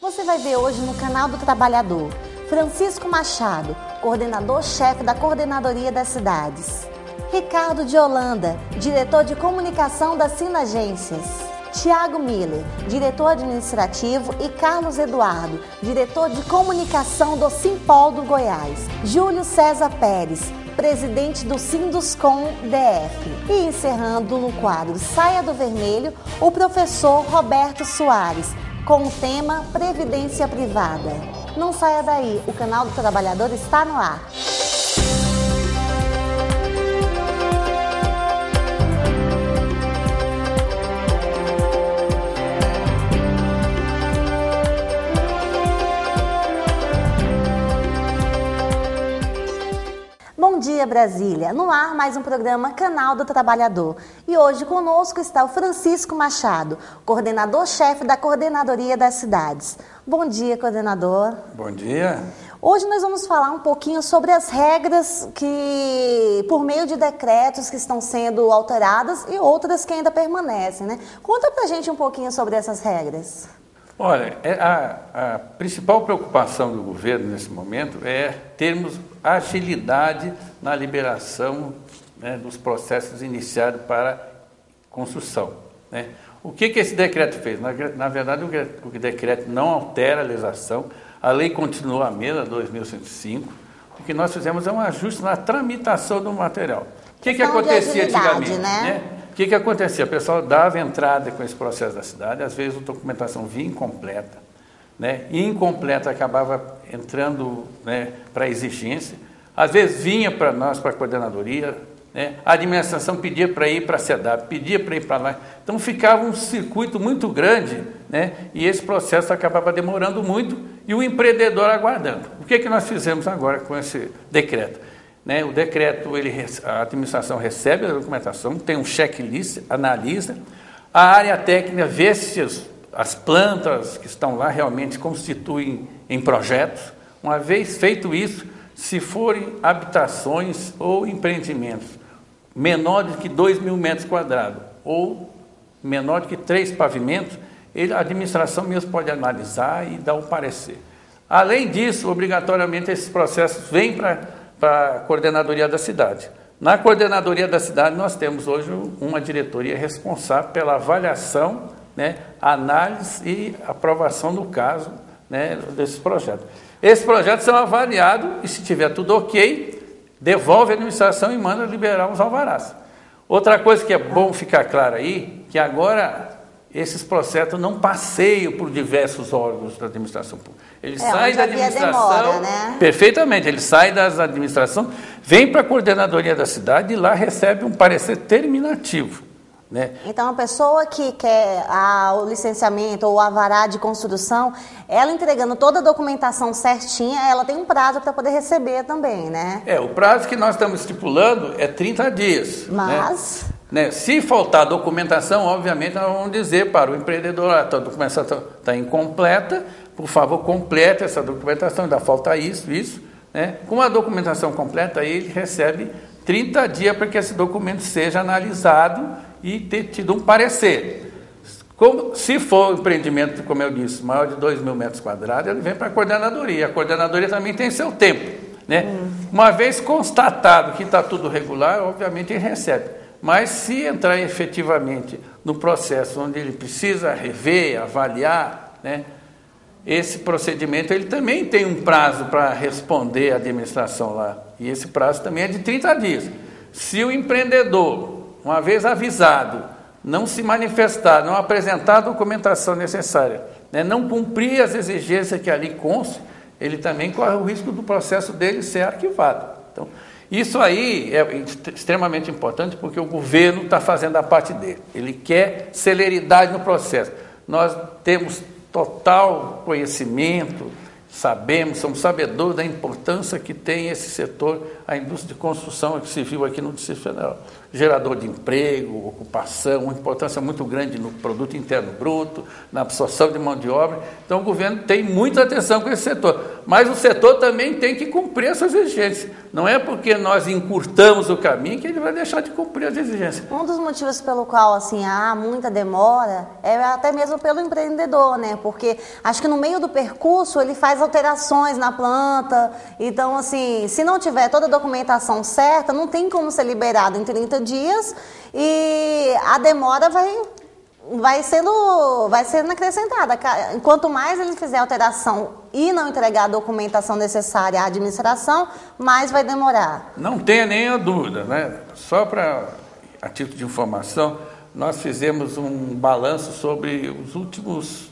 Você vai ver hoje no canal do Trabalhador Francisco Machado, coordenador-chefe da Coordenadoria das Cidades. Ricardo de Holanda, diretor de comunicação da Sinagências. Tiago Miller, diretor administrativo, e Carlos Eduardo, diretor de comunicação do Simpol do Goiás. Júlio César Pérez, presidente do Sinduscom DF. E encerrando no quadro Saia do Vermelho, o professor Roberto Soares, com o tema Previdência Privada. Não saia daí, o canal do Trabalhador está no ar. Bom dia, Brasília! No ar, mais um programa Canal do Trabalhador. E hoje conosco está o Francisco Machado, coordenador-chefe da Coordenadoria das Cidades. Bom dia, coordenador. Bom dia. Hoje nós vamos falar um pouquinho sobre as regras que, por meio de decretos que estão sendo alteradas e outras que ainda permanecem, né? Conta pra gente um pouquinho sobre essas regras. Olha, a principal preocupação do governo nesse momento é termos agilidade na liberação, né, dos processos iniciados para construção, né? O que esse decreto fez? Na verdade, o decreto não altera a legislação, a lei continua a mesma, 2105. O que nós fizemos é um ajuste na tramitação do material. O que acontecia antigamente? Né? O que acontecia? O pessoal dava entrada com esse processo da cidade, às vezes a documentação vinha incompleta, né? E incompleta acabava entrando, né, para exigência, às vezes vinha para nós, para a coordenadoria, né? A administração pedia para ir para a SEDAP, pedia para ir para lá, então ficava um circuito muito grande, né? E esse processo acabava demorando muito e o empreendedor aguardando. O que nós fizemos agora com esse decreto? Né, o decreto, a administração recebe a documentação, tem um checklist, analisa, a área técnica vê se as plantas que estão lá realmente constituem em projetos. Uma vez feito isso, se forem habitações ou empreendimentos menores que 2.000 metros quadrados ou menor que 3 pavimentos, a administração mesmo pode analisar e dar um parecer. Além disso, obrigatoriamente, esses processos vêm para a coordenadoria da cidade. Na coordenadoria da cidade, nós temos hoje uma diretoria responsável pela avaliação, né, análise e aprovação do caso, né, desses projetos. Esses projetos são avaliados e, se tiver tudo ok, devolve a administração e manda liberar os alvarás. Outra coisa que é bom ficar claro aí, que agora esses processos não passeiam por diversos órgãos da administração pública. Eles saem da administração, demora, né? Perfeitamente, eles saem da administração, vêm para a coordenadoria da cidade e lá recebe um parecer terminativo, né? Então, a pessoa que quer o licenciamento ou o alvará de construção, ela entregando toda a documentação certinha, ela tem um prazo para poder receber também, né? O prazo que nós estamos estipulando é 30 dias. Mas... né? Se faltar documentação, obviamente, nós vamos dizer para o empreendedor, a documentação está incompleta, por favor, complete essa documentação, ainda falta isso, né? Com a documentação completa, aí ele recebe 30 dias para que esse documento seja analisado e ter tido um parecer. Se for um empreendimento, como eu disse, maior de 2.000 metros quadrados, ele vem para a coordenadoria. A coordenadoria também tem seu tempo, né? Uma vez constatado que está tudo regular, obviamente ele recebe. Mas se entrar efetivamente no processo onde ele precisa rever, avaliar, né, esse procedimento, ele também tem um prazo para responder à administração lá. E esse prazo também é de 30 dias. Se o empreendedor, uma vez avisado, não se manifestar, não apresentar a documentação necessária, né, não cumprir as exigências que ali constam, ele também corre o risco do processo dele ser arquivado. Então, isso aí é extremamente importante porque o governo está fazendo a parte dele. Ele quer celeridade no processo. Nós temos total conhecimento, somos sabedores da importância que tem esse setor, a indústria de construção civil aqui no Distrito Federal. gerador de emprego, ocupação, uma importância muito grande no produto interno bruto, na absorção de mão de obra. Então o governo tem muita atenção com esse setor, mas o setor também tem que cumprir as suas exigências. Não é porque nós encurtamos o caminho que ele vai deixar de cumprir as exigências. Um dos motivos pelo qual assim, há muita demora é até mesmo pelo empreendedor, né? Porque acho que no meio do percurso ele faz alterações na planta. Então, assim, se não tiver toda a documentação certa, não tem como ser liberado em 30 dias e a demora vai sendo acrescentada. Quanto mais ele fizer alteração e não entregar a documentação necessária à administração, mais vai demorar. Não tenha nenhuma dúvida, né? Só a título de informação, nós fizemos um balanço sobre os últimos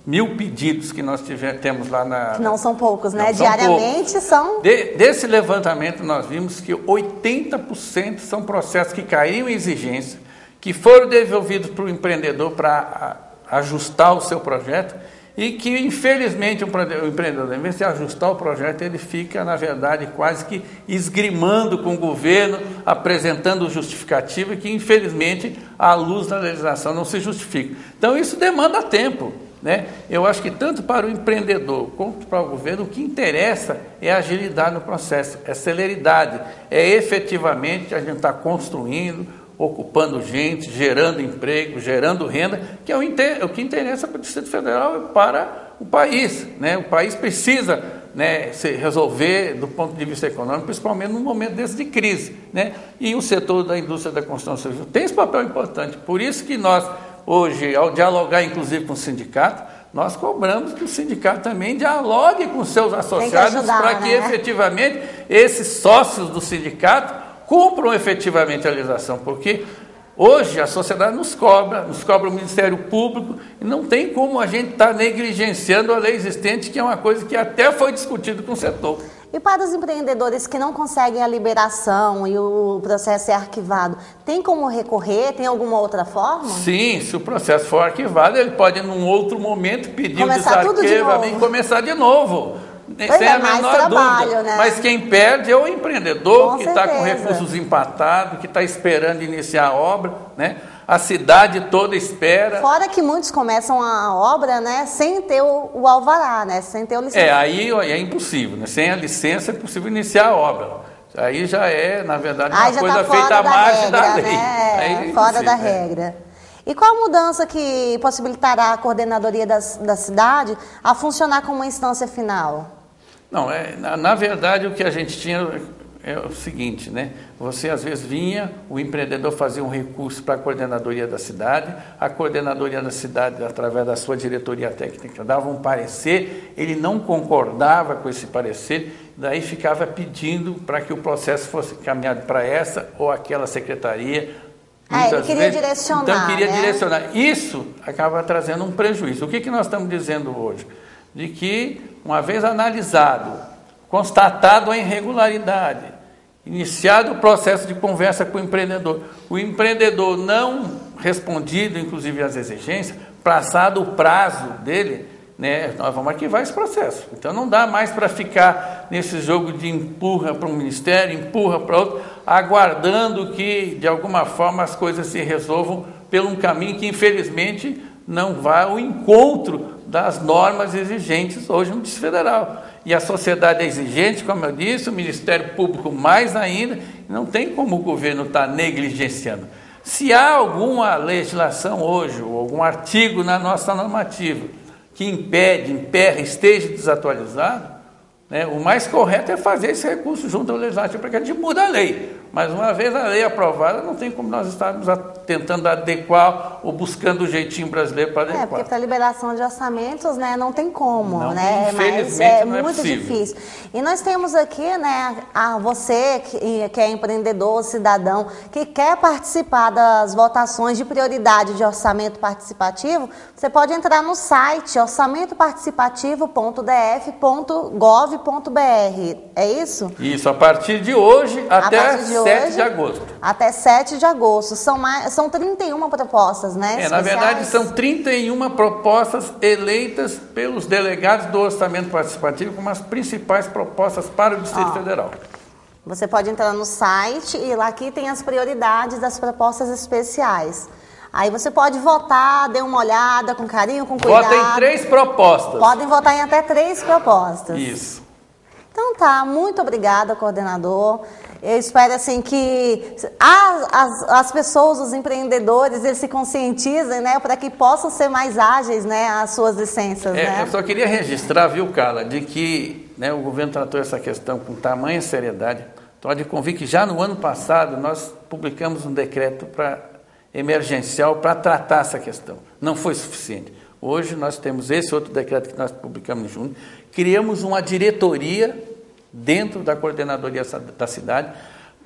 1.000 pedidos que nós temos lá na... Que não são poucos, né? Diariamente são... Desse levantamento nós vimos que 80% são processos que caíram em exigência, que foram devolvidos para o empreendedor para ajustar o seu projeto e que, infelizmente, o empreendedor, em vez de ajustar o projeto, ele fica, na verdade, quase que esgrimando com o governo, apresentando justificativa que, infelizmente, à luz da legislação não se justifica. Então, isso demanda tempo, né? Eu acho que tanto para o empreendedor quanto para o governo, o que interessa é a agilidade no processo, é celeridade, é efetivamente a gente estar construindo, ocupando gente, gerando emprego, gerando renda, que é o que interessa para o Distrito Federal e para o país, né? O país precisa, né, se resolver do ponto de vista econômico, principalmente num momento desse de crise, né? E o setor da indústria da construção civil tem esse papel importante. Por isso que nós, hoje, ao dialogar inclusive com o sindicato, nós cobramos que o sindicato também dialogue com seus associados para que efetivamente esses sócios do sindicato cumpram efetivamente a legislação, porque hoje a sociedade nos cobra o Ministério Público, e não tem como a gente estar negligenciando a lei existente, que é uma coisa que até foi discutida com o setor. E para os empreendedores que não conseguem a liberação e o processo é arquivado, tem como recorrer? Tem alguma outra forma? Sim, se o processo for arquivado, ele pode, num outro momento, pedir o desarquivamento e começar de novo. Sem a menor dúvida, né? Mas quem perde é o empreendedor que está com recursos empatados, que está esperando iniciar a obra, né? A cidade toda espera. Fora que muitos começam a obra, né, sem ter o alvará, né, sem ter o licença. Aí é impossível, né? Sem a licença é possível iniciar a obra. Aí já é, na verdade, uma coisa feita à margem da lei. Né? Fora da regra. E qual a mudança que possibilitará a coordenadoria da cidade a funcionar como uma instância final? Não, na verdade, o que a gente tinha é o seguinte, né? Você, às vezes, o empreendedor fazia um recurso para a coordenadoria da cidade, a coordenadoria da cidade, através da sua diretoria técnica, dava um parecer, ele não concordava com esse parecer, daí ficava pedindo para que o processo fosse caminhado para essa ou aquela secretaria. Ele queria direcionar. Então, queria direcionar. Isso acaba trazendo um prejuízo. O que nós estamos dizendo hoje? De que, uma vez analisado, constatado a irregularidade, iniciado o processo de conversa com o empreendedor não respondido, inclusive, às exigências, passado o prazo dele, né, nós vamos arquivar esse processo. Então, não dá mais para ficar nesse jogo de empurra para um ministério, empurra para outro, aguardando que, de alguma forma, as coisas se resolvam por um caminho que, infelizmente, não vai ao encontro das normas exigentes hoje no Distrito Federal. E a sociedade é exigente, como eu disse, o Ministério Público mais ainda, não tem como o governo estar negligenciando. Se há alguma legislação hoje, ou algum artigo na nossa normativa que emperra, esteja desatualizado, né, o mais correto é fazer esse recurso junto ao legislativo para que a gente mude a lei. Mas uma vez a lei aprovada, não tem como nós estarmos tentando adequar ou buscando o jeitinho brasileiro para adequar. Porque para liberação de orçamentos, né, não tem como, não, né? Infelizmente, mas é muito difícil. E nós temos aqui, né, você que é empreendedor, cidadão, que quer participar das votações de prioridade de orçamento participativo, você pode entrar no site orçamentoparticipativo.df.gov.br. É isso? Isso, a partir de hoje até 7 de agosto. Até 7 de agosto. São 31 propostas, né? Na verdade, são 31 propostas eleitas pelos delegados do orçamento participativo como as principais propostas para o Distrito Federal. Você pode entrar no site e lá aqui tem as prioridades das propostas especiais. Aí você pode votar, dê uma olhada com carinho, com cuidado. Vota em 3 propostas. Podem votar em até 3 propostas. Isso. Então tá, muito obrigada, coordenador. Eu espero assim que as pessoas, os empreendedores, eles se conscientizem, né, para que possam ser mais ágeis, né, as suas licenças, né? Eu só queria registrar, viu, Carla, de que, né, o governo tratou essa questão com tamanha seriedade. Pode convir que já no ano passado nós publicamos um decreto emergencial para tratar essa questão. Não foi suficiente. Hoje nós temos esse outro decreto que nós publicamos em junho. Criamos uma diretoria dentro da coordenadoria da cidade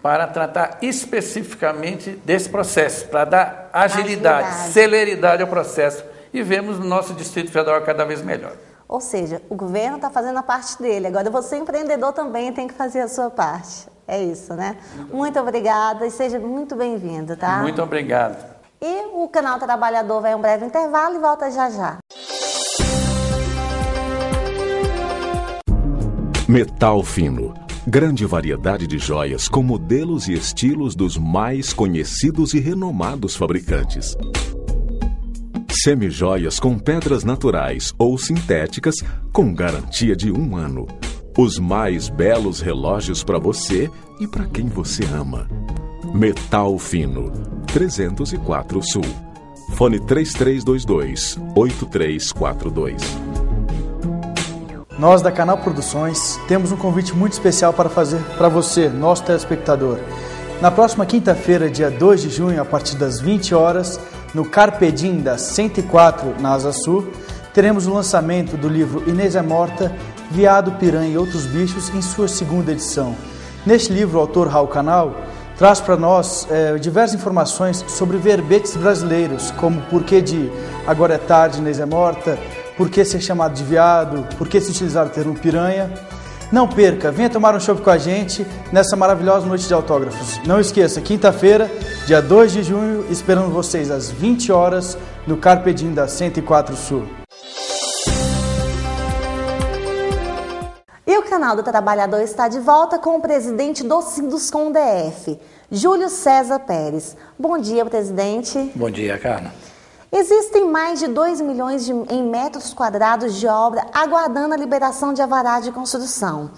para tratar especificamente desse processo, para dar agilidade, celeridade ao processo, e vemos no nosso Distrito Federal cada vez melhor. Ou seja, o governo está fazendo a parte dele, agora você, empreendedor, também tem que fazer a sua parte. É isso, né? Muito obrigada e seja muito bem-vindo, tá? Muito obrigado. E o Canal Trabalhador vai a um breve intervalo e volta já já. Metal Fino. Grande variedade de joias com modelos e estilos dos mais conhecidos e renomados fabricantes. Semijoias com pedras naturais ou sintéticas com garantia de 1 ano. Os mais belos relógios para você e para quem você ama. Metal Fino, 304 Sul. Fone 3322-8342. Nós da Canal Produções temos um convite muito especial para fazer para você, nosso telespectador. Na próxima quinta-feira, dia 2 de junho, a partir das 20 horas, no Carpe Diem da 104, na Asa Sul, teremos o lançamento do livro Inês é Morta, Viado, Piranha e Outros Bichos, em sua 2ª edição. Neste livro, o autor Raul Canal traz para nós diversas informações sobre verbetes brasileiros, como porquê de agora é tarde, Inês é morta, por que ser chamado de viado, por que se utilizar o termo piranha. Não perca, venha tomar um chopp com a gente nessa maravilhosa noite de autógrafos. Não esqueça, quinta-feira, dia 2 de junho, esperando vocês às 20 horas no Carpe Diem da 104 Sul. E o Canal do Trabalhador está de volta com o presidente do Sinduscom DF, Júlio César Pérez. Bom dia, presidente. Bom dia, Carla. Existem mais de 2 milhões em metros quadrados de obra aguardando a liberação de alvará de construção.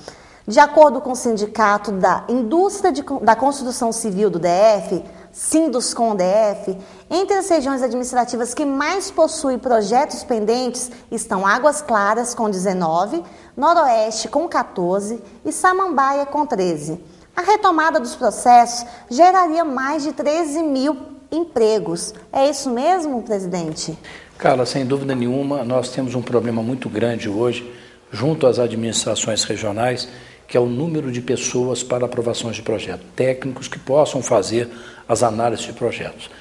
De acordo com o Sindicato da Indústria da Construção Civil do DF, Sinduscom DF, entre as regiões administrativas que mais possuem projetos pendentes estão Águas Claras, com 19, Noroeste, com 14 e Samambaia, com 13. A retomada dos processos geraria mais de 13 mil empregos. É isso mesmo, presidente? Carla, sem dúvida nenhuma, nós temos um problema muito grande hoje, junto às administrações regionais, que é o número de pessoas para aprovações de projeto, técnicos que possam fazer as análises de projetos.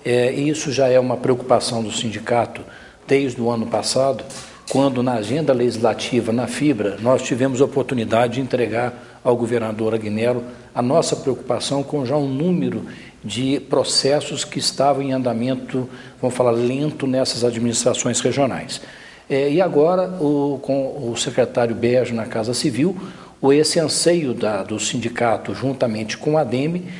E isso já é uma preocupação do sindicato desde o ano passado, quando na agenda legislativa, na Fibra, nós tivemos a oportunidade de entregar ao governador Agnello a nossa preocupação com já um número de processos que estavam em andamento, vamos falar, lento nessas administrações regionais. E agora, com o secretário Bejo na Casa Civil, esse anseio do sindicato, juntamente com a ADEME,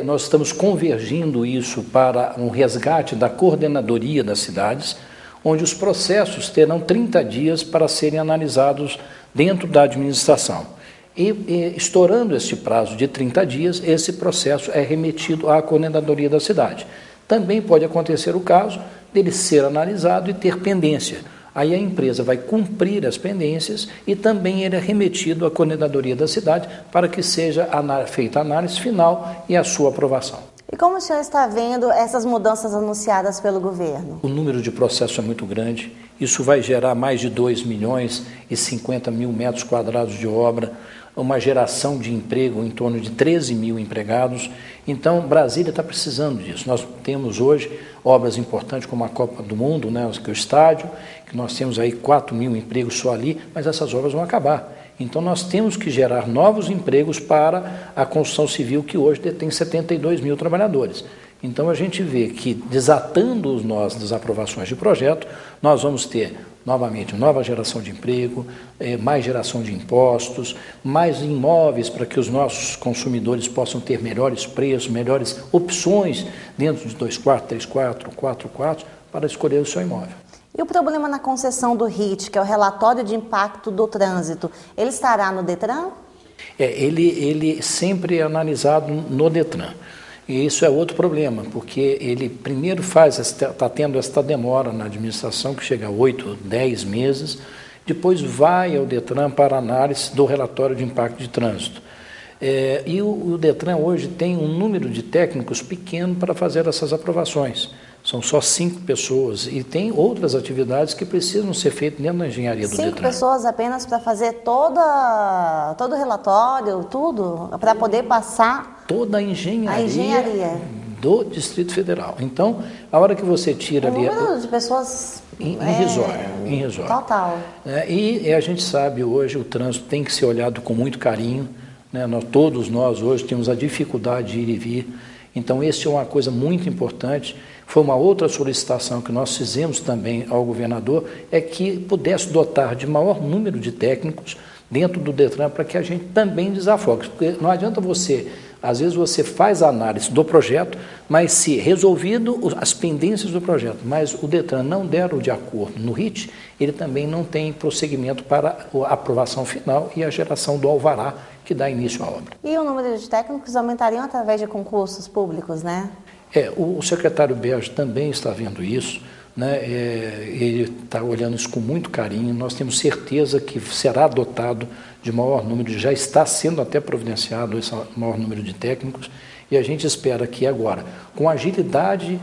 nós estamos convergindo isso para um resgate da coordenadoria das cidades, onde os processos terão 30 dias para serem analisados dentro da administração. E estourando esse prazo de 30 dias, esse processo é remetido à coordenadoria da cidade. Também pode acontecer o caso dele ser analisado e ter pendência. Aí a empresa vai cumprir as pendências e também ele é remetido à coordenadoria da cidade para que seja feita a análise final e a sua aprovação. E como o senhor está vendo essas mudanças anunciadas pelo governo? O número de processos é muito grande, isso vai gerar mais de 2 milhões e 50 mil metros quadrados de obra, uma geração de emprego em torno de 13 mil empregados. Então, Brasília está precisando disso. Nós temos hoje obras importantes como a Copa do Mundo, né, que é o estádio, que nós temos aí 4 mil empregos só ali, mas essas obras vão acabar. Então, nós temos que gerar novos empregos para a construção civil, que hoje detém 72 mil trabalhadores. Então, a gente vê que, desatando os nós das aprovações de projeto, nós vamos ter novamente, nova geração de emprego, mais geração de impostos, mais imóveis para que os nossos consumidores possam ter melhores preços, melhores opções dentro de 2 quartos, 3 quartos, 4 quartos, para escolher o seu imóvel. E o problema na concessão do RIT, que é o relatório de impacto do trânsito, ele estará no DETRAN? Ele sempre é analisado no DETRAN. E isso é outro problema, porque ele primeiro está tendo esta demora na administração, que chega a 8, 10 meses, depois vai ao DETRAN para análise do relatório de impacto de trânsito. E o DETRAN hoje tem um número de técnicos pequeno para fazer essas aprovações. São só 5 pessoas e tem outras atividades que precisam ser feitas dentro da engenharia do DETRAN. 5 pessoas apenas para fazer todo o relatório, tudo, para poder passar... Toda a engenharia do Distrito Federal. Então, a hora que você tira ali... O número de pessoas... Irrisório. Total. E a gente sabe hoje, o trânsito tem que ser olhado com muito carinho, né? Todos nós hoje temos a dificuldade de ir e vir. Então, esse é uma coisa muito importante. Foi uma outra solicitação que nós fizemos também ao governador, é que pudesse dotar de maior número de técnicos dentro do DETRAN para que a gente também desafogue. Porque não adianta às vezes você faz a análise do projeto, mas se resolvido as pendências do projeto, mas o DETRAN não der o de acordo no RIT, ele também não tem prosseguimento para a aprovação final e a geração do alvará que dá início à obra. E o número de técnicos aumentariam através de concursos públicos, né? O secretário Berge também está vendo isso, né? Ele está olhando isso com muito carinho. Nós temos certeza que será dotado de maior número, já está sendo até providenciado esse maior número de técnicos, e a gente espera que agora, com a agilidade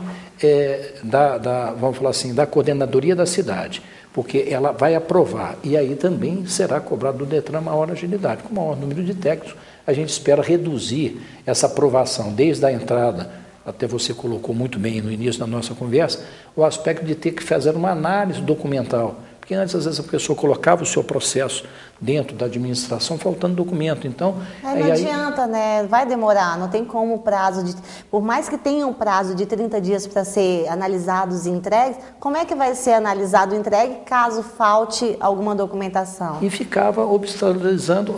vamos falar assim, da coordenadoria da cidade, porque ela vai aprovar, e aí também será cobrado do DETRAN maior agilidade. Com maior número de técnicos, a gente espera reduzir essa aprovação desde a entrada, até você colocou muito bem no início da nossa conversa, o aspecto de ter que fazer uma análise documental. Porque antes, às vezes, a pessoa colocava o seu processo dentro da administração, faltando documento. Então, não adianta, né? Vai demorar, não tem como o prazo de... Por mais que tenha um prazo de 30 dias para ser analisados e entregues, como é que vai ser analisado e entregue caso falte alguma documentação? E ficava obstaculizando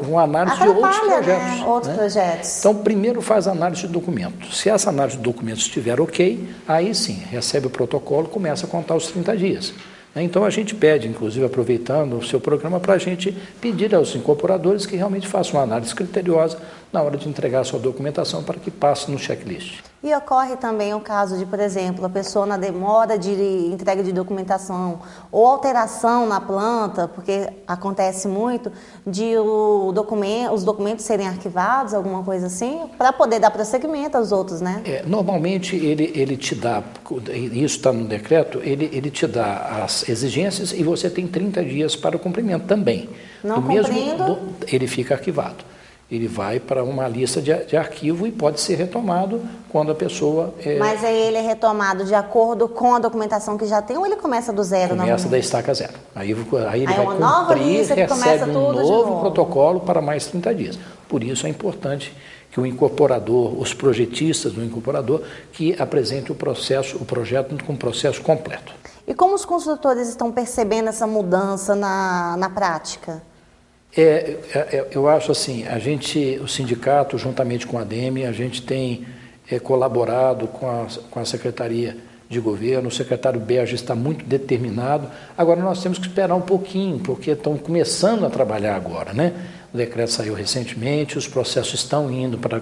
uma análise de outros projetos. Né? Outros projetos. Então, primeiro faz a análise de documento. Se essa análise de documentos estiver ok, aí sim, recebe o protocolo e começa a contar os 30 dias. Então, a gente pede, inclusive, aproveitando o seu programa, para a gente pedir aos incorporadores que realmente façam uma análise criteriosa na hora de entregar a sua documentação para que passe no checklist. E ocorre também o caso de, por exemplo, a pessoa na demora de entrega de documentação ou alteração na planta, porque acontece muito, de os documentos serem arquivados, alguma coisa assim, para poder dar prosseguimento aos outros, né? Normalmente ele te dá, isso está no decreto, ele te dá as exigências e você tem 30 dias para o cumprimento também. Não cumprindo, ele fica arquivado. Ele vai para uma lista de arquivo e pode ser retomado quando a pessoa... Mas aí ele é retomado de acordo com a documentação que já tem ou ele começa do zero? Começa da estaca zero. Aí ele vai uma nova lista que recebe começa um tudo novo protocolo para mais 30 dias. Por isso é importante que o incorporador, os projetistas do incorporador, que apresente o projeto com o processo completo. E como os construtores estão percebendo essa mudança na prática? Eu acho assim, o sindicato, juntamente com a ADEME, a gente tem colaborado com a Secretaria de Governo, o secretário Berge está muito determinado. Agora nós temos que esperar um pouquinho, porque estão começando a trabalhar agora, né? O decreto saiu recentemente, os processos estão indo para a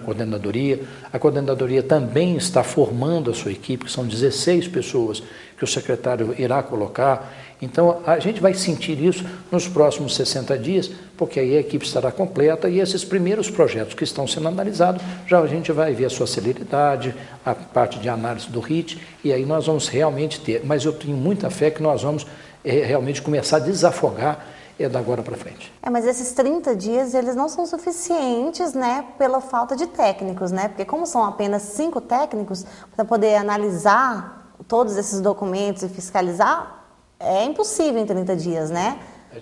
coordenadoria também está formando a sua equipe, que são 16 pessoas que o secretário irá colocar. Então, a gente vai sentir isso nos próximos 60 dias, porque aí a equipe estará completa e esses primeiros projetos que estão sendo analisados, já a gente vai ver a sua celeridade, a parte de análise do RIT, e aí nós vamos realmente ter. Mas eu tenho muita fé que nós vamos realmente começar a desafogar da agora para frente. Mas esses 30 dias, eles não são suficientes, né, pela falta de técnicos, né? Porque como são apenas 5 técnicos, para poder analisar todos esses documentos e fiscalizar, é impossível em 30 dias, né?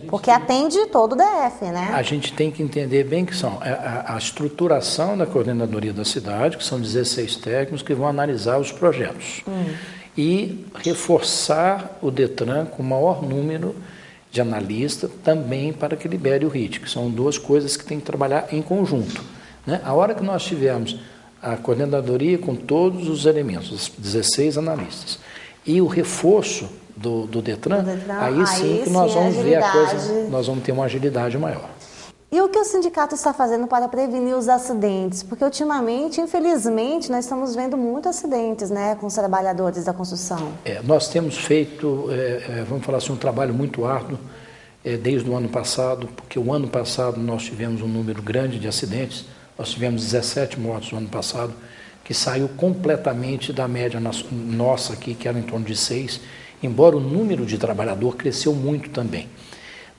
Porque atende todo o DF, né? A gente tem que entender bem que são a estruturação da coordenadoria da cidade, que são 16 técnicos que vão analisar os projetos. e reforçar o DETRAN com o maior número de analistas também para que libere o RIT, que são duas coisas que tem que trabalhar em conjunto, né? A hora que nós tivermos a coordenadoria com todos os elementos, os 16 analistas, e o reforço do DETRAN, aí sim que nós vamos ver a coisa, nós vamos ter uma agilidade maior. E o que o sindicato está fazendo para prevenir os acidentes? Porque ultimamente, infelizmente, nós estamos vendo muitos acidentes, né, com os trabalhadores da construção. Nós temos feito, vamos falar assim, um trabalho muito árduo desde o ano passado, porque o ano passado nós tivemos um número grande de acidentes, nós tivemos 17 mortos no ano passado, que saiu completamente da média nossa aqui, que era em torno de 6, embora o número de trabalhador cresceu muito também.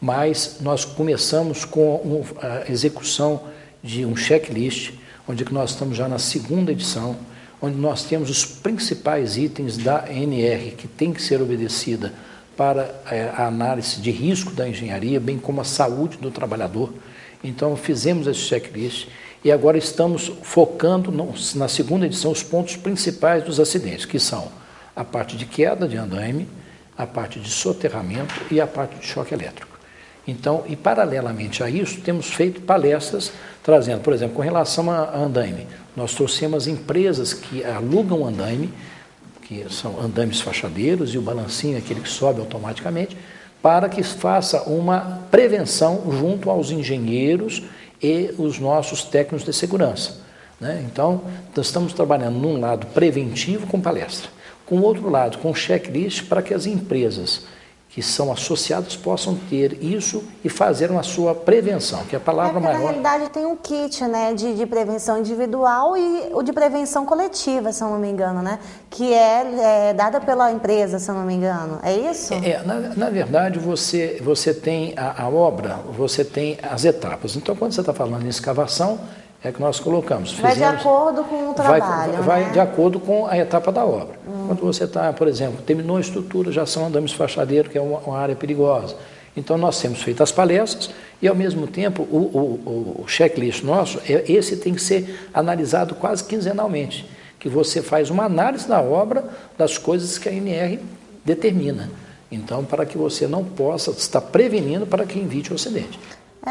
Mas nós começamos com a execução de um checklist, onde nós estamos já na segunda edição, onde nós temos os principais itens da NR que tem que ser obedecida para a análise de risco da engenharia, bem como a saúde do trabalhador. Então fizemos esse checklist e agora estamos focando na segunda edição os pontos principais dos acidentes, que são a parte de queda de andaime, a parte de soterramento e a parte de choque elétrico. Então, e paralelamente a isso, temos feito palestras trazendo, por exemplo, com relação a andaime, nós trouxemos empresas que alugam andaime, que são andaimes fachadeiros e o balancinho, aquele que sobe automaticamente, para que faça uma prevenção junto aos engenheiros e os nossos técnicos de segurança, né? Então, nós estamos trabalhando num lado preventivo com palestra, com o outro lado com checklist para que as empresas que são associados possam ter isso e fazer a sua prevenção, que é a palavra maior. Na realidade tem um kit, né, de prevenção individual e o de prevenção coletiva, se eu não me engano, né, que é dada pela empresa, se eu não me engano, é isso? Na verdade, você tem a obra, você tem as etapas. Então, quando você está falando em escavação, é que nós colocamos. Vai de acordo com o trabalho, vai né? de acordo com a etapa da obra. Quando você está, por exemplo, terminou a estrutura, já são andames fachadeiros, que é uma área perigosa. Então, nós temos feito as palestras e, ao mesmo tempo, o checklist nosso, esse tem que ser analisado quase quinzenalmente, que você faz uma análise da obra das coisas que a NR determina. Então, para que você não possa estar prevenindo para que evite o acidente.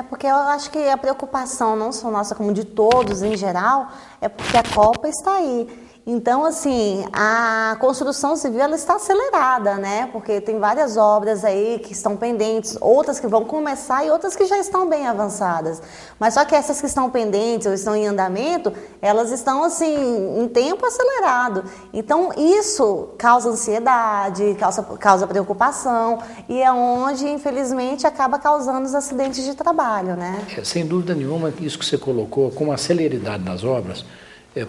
Porque eu acho que a preocupação, não só nossa, como de todos em geral, é porque a Copa está aí. Então, assim, a construção civil ela está acelerada, né? Porque tem várias obras aí que estão pendentes, outras que vão começar e outras que já estão bem avançadas. Mas só que essas que estão pendentes ou estão em andamento, elas estão, assim, em tempo acelerado. Então, isso causa ansiedade, causa preocupação e é onde, infelizmente, acaba causando os acidentes de trabalho, né? Sem dúvida nenhuma, isso que você colocou, com a celeridade das obras,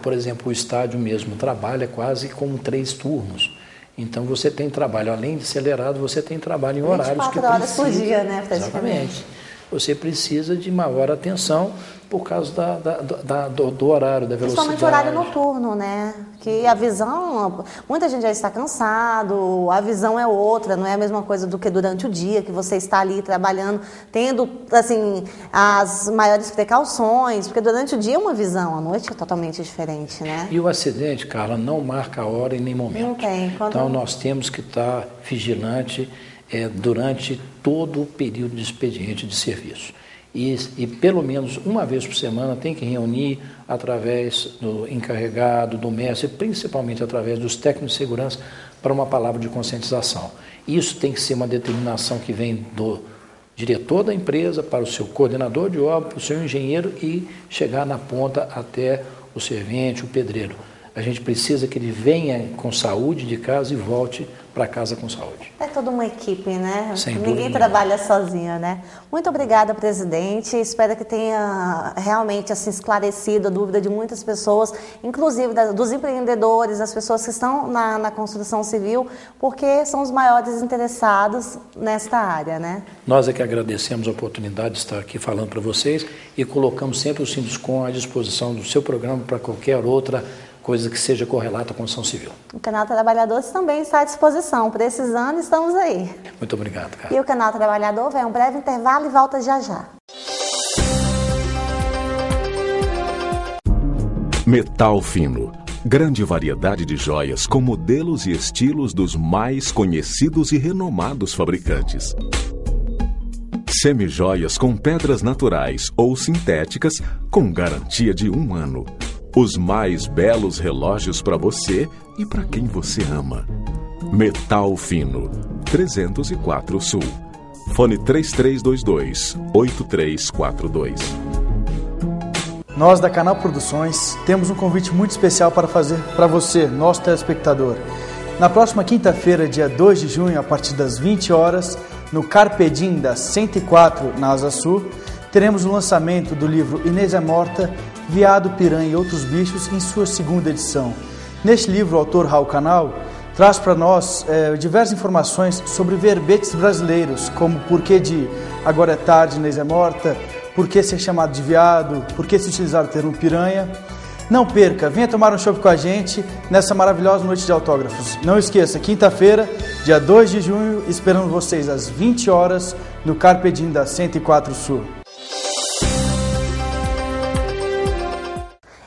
por exemplo, o estádio mesmo trabalha quase como 3 turnos. Então, você tem trabalho, além de acelerado, você tem trabalho em horários que 24 horas por dia, né? Exatamente. Você precisa de maior atenção por causa do horário, da velocidade. Principalmente o horário noturno, né? Que a visão, muita gente já está cansado, a visão é outra, não é a mesma coisa do que durante o dia, que você está ali trabalhando, tendo, assim, as maiores precauções, porque durante o dia é uma visão, à noite é totalmente diferente, né? E o acidente, Carla, não marca a hora e nem momento. Não tem. Então, nós temos que estar vigilante durante todo o período de expediente de serviço. E pelo menos uma vez por semana tem que reunir através do encarregado, do mestre, principalmente através dos técnicos de segurança, para uma palavra de conscientização. Isso tem que ser uma determinação que vem do diretor da empresa, para o seu coordenador de obra, para o seu engenheiro e chegar na ponta até o servente, o pedreiro. A gente precisa que ele venha com saúde de casa e volte para casa com saúde. É toda uma equipe, né? Sem Ninguém dúvida. trabalha sozinho, né? Muito obrigada, presidente. Espero que tenha realmente assim, esclarecido a dúvida de muitas pessoas, inclusive dos empreendedores, das pessoas que estão na construção civil, porque são os maiores interessados nesta área, né? Nós é que agradecemos a oportunidade de estar aqui falando para vocês e colocamos sempre o Sinduscom à disposição do seu programa para qualquer outra coisa que seja correlata à construção civil. O Canal Trabalhadores também está à disposição. Precisando, estamos aí. Muito obrigado, cara. E o Canal Trabalhador vai um breve intervalo e volta já já. Metal fino, Grande variedade de joias com modelos e estilos dos mais conhecidos e renomados fabricantes. Semijoias com pedras naturais ou sintéticas com garantia de 1 ano. Os mais belos relógios para você e para quem você ama. Metal Fino, 304 Sul. Fone 3322-8342. Nós da Canal Produções temos um convite muito especial para fazer para você, nosso telespectador. Na próxima quinta-feira, dia 2 de junho, a partir das 20 horas, no Carpedim da 104, na Asa Sul, teremos o lançamento do livro Inês é Morta, Veado, Piranha e Outros Bichos, em sua 2ª edição. Neste livro, o autor Raul Canal traz para nós diversas informações sobre verbetes brasileiros, como porquê de Agora é Tarde, Inês é Morta, por que ser chamado de veado, por que se utilizar o termo piranha. Não perca, venha tomar um chopp com a gente nessa maravilhosa noite de autógrafos. Não esqueça, quinta-feira, dia 2 de junho, esperamos vocês às 20 horas no Carpedim da 104 Sul.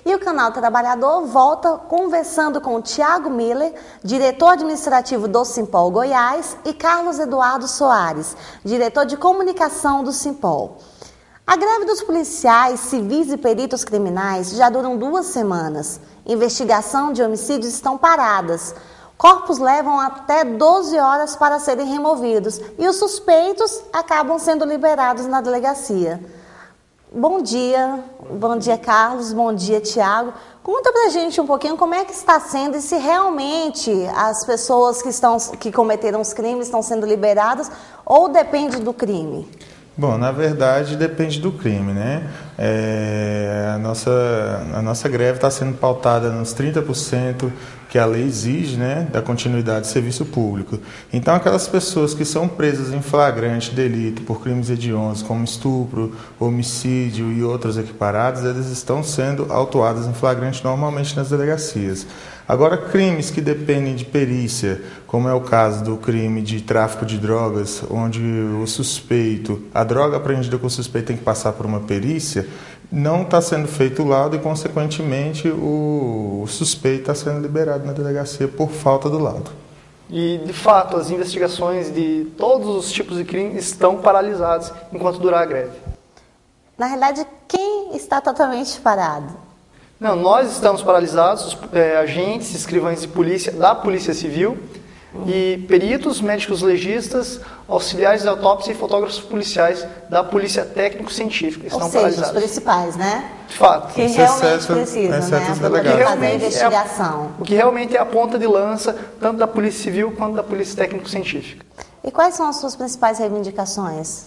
E o Canal Trabalhador volta conversando com o Tiago Miller, diretor administrativo do Simpol Goiás, e Carlos Eduardo Soares, diretor de comunicação do Simpol. A greve dos policiais, civis e peritos criminais já duram 2 semanas. Investigação de homicídios estão paradas. Corpos levam até 12 horas para serem removidos e os suspeitos acabam sendo liberados na delegacia. Bom dia Carlos, bom dia Tiago. Conta pra gente um pouquinho como é que está sendo e se realmente as pessoas que cometeram os crimes estão sendo liberadas ou depende do crime? Bom, na verdade depende do crime, né? A nossa greve está sendo pautada nos 30% que a lei exige, né, da continuidade de serviço público. Então, aquelas pessoas que são presas em flagrante delito por crimes hediondos, como estupro, homicídio e outros equiparados, eles estão sendo autuadas em flagrante normalmente nas delegacias. Agora, crimes que dependem de perícia, como é o caso do crime de tráfico de drogas, onde a droga apreendida com o suspeito tem que passar por uma perícia, não está sendo feito o laudo e, consequentemente, o suspeito está sendo liberado na delegacia por falta do laudo. E, de fato, as investigações de todos os tipos de crime estão paralisadas enquanto durar a greve. Na realidade, quem está totalmente parado? Não, nós estamos paralisados, agentes, escrivães de polícia, da Polícia Civil, e peritos, médicos legistas, auxiliares de autópsia e fotógrafos policiais da Polícia Técnico-Científica estão paralisados. Os principais, né? De fato. Que realmente precisam, né? Os Para fazer a investigação. O que realmente é a ponta de lança, tanto da Polícia Civil quanto da Polícia Técnico-Científica. E quais são as suas principais reivindicações?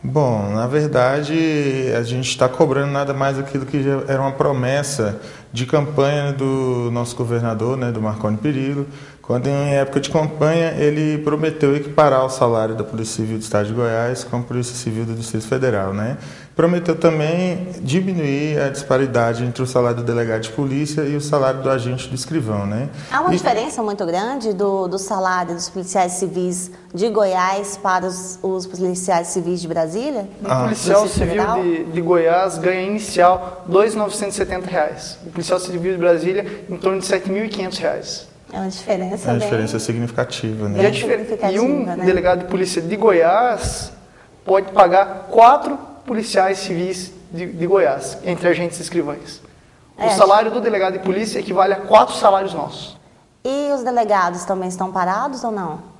Bom, na verdade, a gente está cobrando nada mais aquilo que já era uma promessa de campanha do nosso governador, né, do Marconi Perillo, quando em época de campanha ele prometeu equiparar o salário da Polícia Civil do Estado de Goiás com a Polícia Civil do Distrito Federal, né? Prometeu também diminuir a disparidade entre o salário do delegado de polícia e o salário do agente do escrivão, né? Há uma diferença muito grande do salário dos policiais civis de Goiás para os policiais civis de Brasília? O policial civil de Goiás ganha inicial R$ 2.970. O policial civil de Brasília em torno de R$ 7.500. É uma diferença bem... diferença significativa, né? E um delegado de polícia de Goiás pode pagar 4 policiais civis de Goiás, entre agentes e escrivães. O salário do delegado de polícia equivale a 4 salários nossos. E os delegados também estão parados ou não?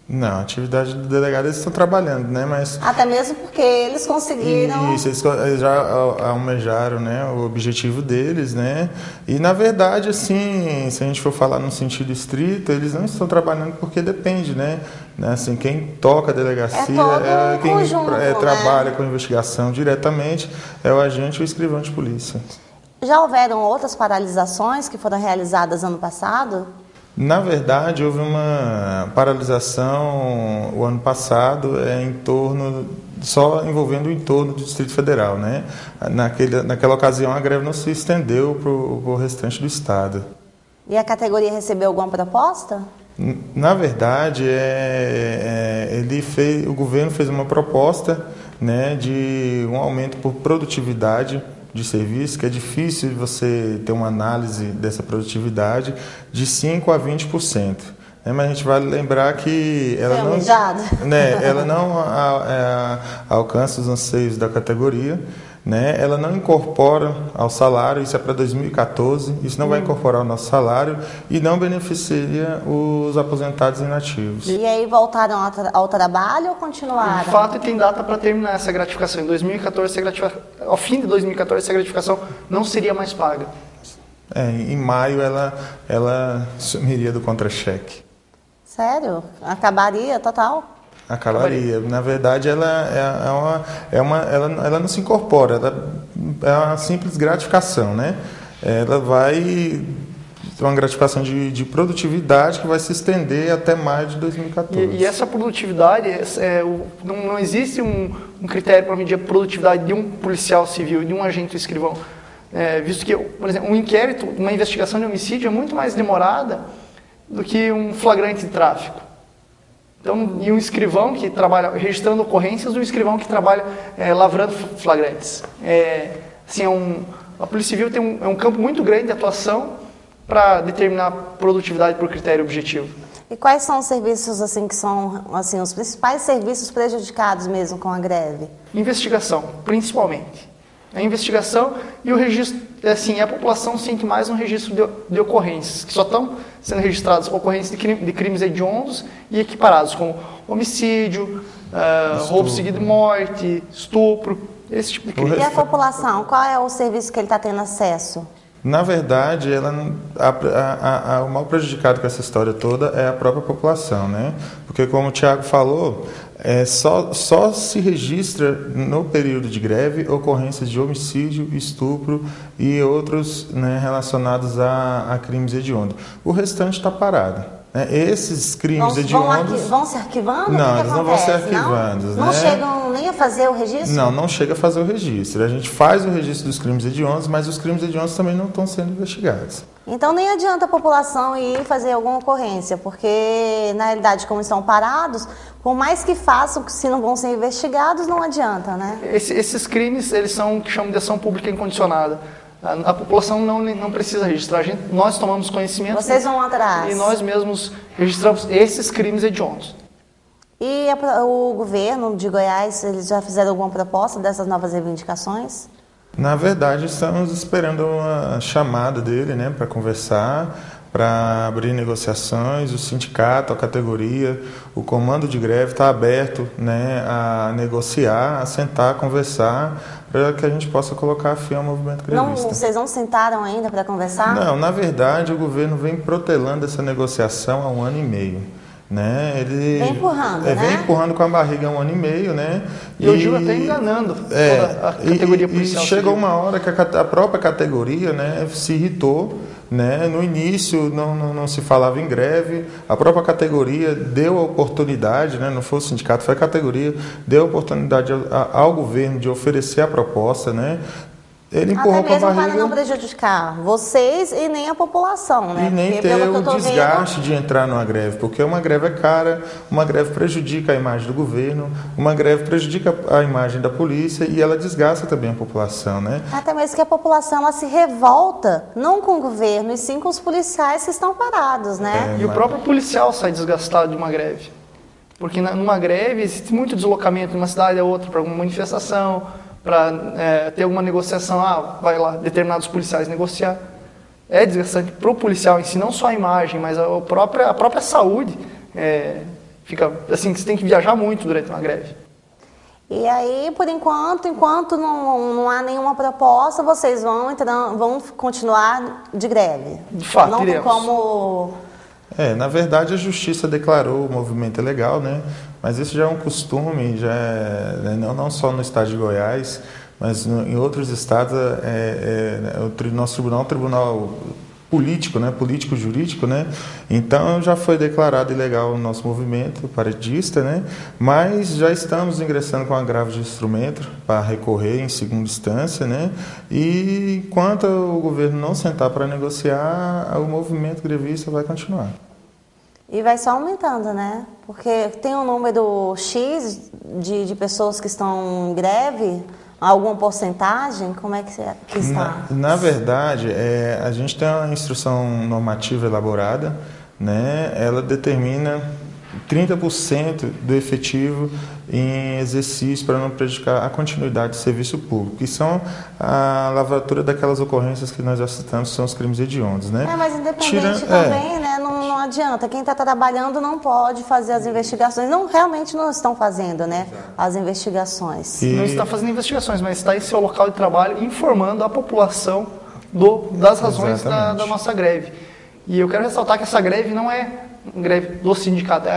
Não, a atividade do delegado eles estão trabalhando, né? Mas até mesmo porque eles conseguiram... Isso, eles já almejaram, né, o objetivo deles, né? E, na verdade, assim, se a gente for falar no sentido estrito, eles não estão trabalhando porque depende, né? Assim, quem toca a delegacia, quem conjunto, trabalha com a investigação diretamente, é o agente ou o escrivão de polícia. Já houveram outras paralisações que foram realizadas ano passado? Na verdade, houve uma paralisação o ano passado só envolvendo o entorno do Distrito Federal, né? Naquela ocasião, a greve não se estendeu para o restante do Estado. E a categoria recebeu alguma proposta? Na verdade, o governo fez uma proposta, né, de um aumento por produtividade de serviço, que é difícil você ter uma análise dessa produtividade de 5% a 20%. Mas a gente vale lembrar que ela não alcança os anseios da categoria, né? Ela não incorpora ao salário, isso é para 2014, isso não vai incorporar ao nosso salário e não beneficia os aposentados inativos. E aí voltaram ao trabalho ou continuaram? De fato, tem data para terminar essa gratificação. Em 2014, ao fim de 2014, essa gratificação não seria mais paga. Em maio, ela sumiria do contra-cheque. Sério? Acabaria total? Acabaria. Na verdade, ela não se incorpora, ela é uma simples gratificação, né? Ela vai ter uma gratificação de produtividade que vai se estender até maio de 2014. E essa produtividade, não existe um critério para medir a produtividade de um policial civil, de um agente escrivão. Visto que, por exemplo, um inquérito, uma investigação de homicídio é muito mais demorada do que um flagrante de tráfico. Então, e um escrivão que trabalha registrando ocorrências do escrivão que trabalha lavrando flagrantes. A Polícia Civil tem um campo muito grande de atuação para determinar a produtividade por critério objetivo. E quais são os serviços que são os principais serviços prejudicados mesmo com a greve? Investigação, principalmente. A investigação e o registro, a população sente mais um registro de ocorrências, que só estão sendo registradas ocorrências de crimes hediondos e equiparados, como homicídio, roubo seguido de morte, estupro, esse tipo de crime. E a população, qual é o serviço que ele está tendo acesso? Na verdade, o mal prejudicado com essa história toda é a própria população, né? Porque, como o Thiago falou, só se registra no período de greve ocorrências de homicídio, estupro e outros, né, relacionados a crimes hediondos. O restante está parado. Esses crimes hediondos... Vão se arquivando? Não, eles não vão ser arquivados. Não chegam nem a fazer o registro? Não chega a fazer o registro. A gente faz o registro dos crimes hediondos, mas os crimes hediondos também não estão sendo investigados. Então nem adianta a população ir fazer alguma ocorrência, porque na realidade, como estão parados, por mais que façam, se não vão ser investigados, não adianta, né? Esses crimes, eles são o que chamam de ação pública incondicionada. A população não precisa registrar. Nós tomamos conhecimento. Vocês vão atrás. E nós mesmos registramos esses crimes hediondos. E o governo de Goiás, eles já fizeram alguma proposta dessas novas reivindicações? Na verdade, estamos esperando uma chamada dele, né, para conversar, para abrir negociações. O sindicato, a categoria, o comando de greve está aberto, né, a negociar, a sentar, a conversar, para que a gente possa colocar fim ao movimento grevista. Vocês não sentaram ainda para conversar? Não, na verdade, o governo vem protelando essa negociação há 1 ano e meio. Né? Ele vem empurrando, né? Vem empurrando com a barriga há 1 ano e meio, né? E eu digo até enganando toda a categoria policial. E chegou uma hora que a própria categoria, né, se irritou, né? No início não se falava em greve, a própria categoria deu a oportunidade, né? Não foi o sindicato, foi a categoria, deu a oportunidade ao governo de oferecer a proposta, né? Ele empurrou até mesmo com a barriga, para não prejudicar vocês e nem a população, né? E nem porque, ter o desgaste de entrar numa greve, porque uma greve é cara, uma greve prejudica a imagem do governo, uma greve prejudica a imagem da polícia e ela desgasta também a população, né? Até mesmo que a população ela se revolta, não com o governo, e sim com os policiais que estão parados, né? E o próprio policial sai desgastado de uma greve. Porque numa greve existe muito deslocamento de uma cidade a outra para alguma manifestação, para ter alguma negociação, vai lá, determinados policiais negociar. É desgastante para o policial em si, não só a imagem, mas a própria saúde. Fica assim, você tem que viajar muito durante uma greve. E aí, por enquanto não há nenhuma proposta, vocês vão continuar de greve? De fato, não iremos. Como... Na verdade, a Justiça declarou o movimento ilegal, né? Mas isso já é um costume, já não só no estado de Goiás, mas em outros estados. O nosso tribunal é um tribunal político, né? Político-jurídico, né? Então já foi declarado ilegal o nosso movimento paredista, né? Mas já estamos ingressando com agravo de instrumento para recorrer em segunda instância, né? E enquanto o governo não sentar para negociar, o movimento grevista vai continuar. E vai só aumentando, né? Porque tem um número X de pessoas que estão em greve, alguma porcentagem? Como é que está? Na verdade, a gente tem uma instrução normativa elaborada, né? Ela determina 30% do efetivo em exercício para não prejudicar a continuidade do serviço público, que são a lavratura daquelas ocorrências que nós já citamos, que são os crimes hediondos, né? Mas independente também, né? Não adianta. Quem está trabalhando não pode fazer as investigações. Realmente não estão fazendo, né? As investigações. Não está fazendo investigações, mas está em seu local de trabalho informando a população das razões da nossa greve. E eu quero ressaltar que essa greve não é greve do sindicato,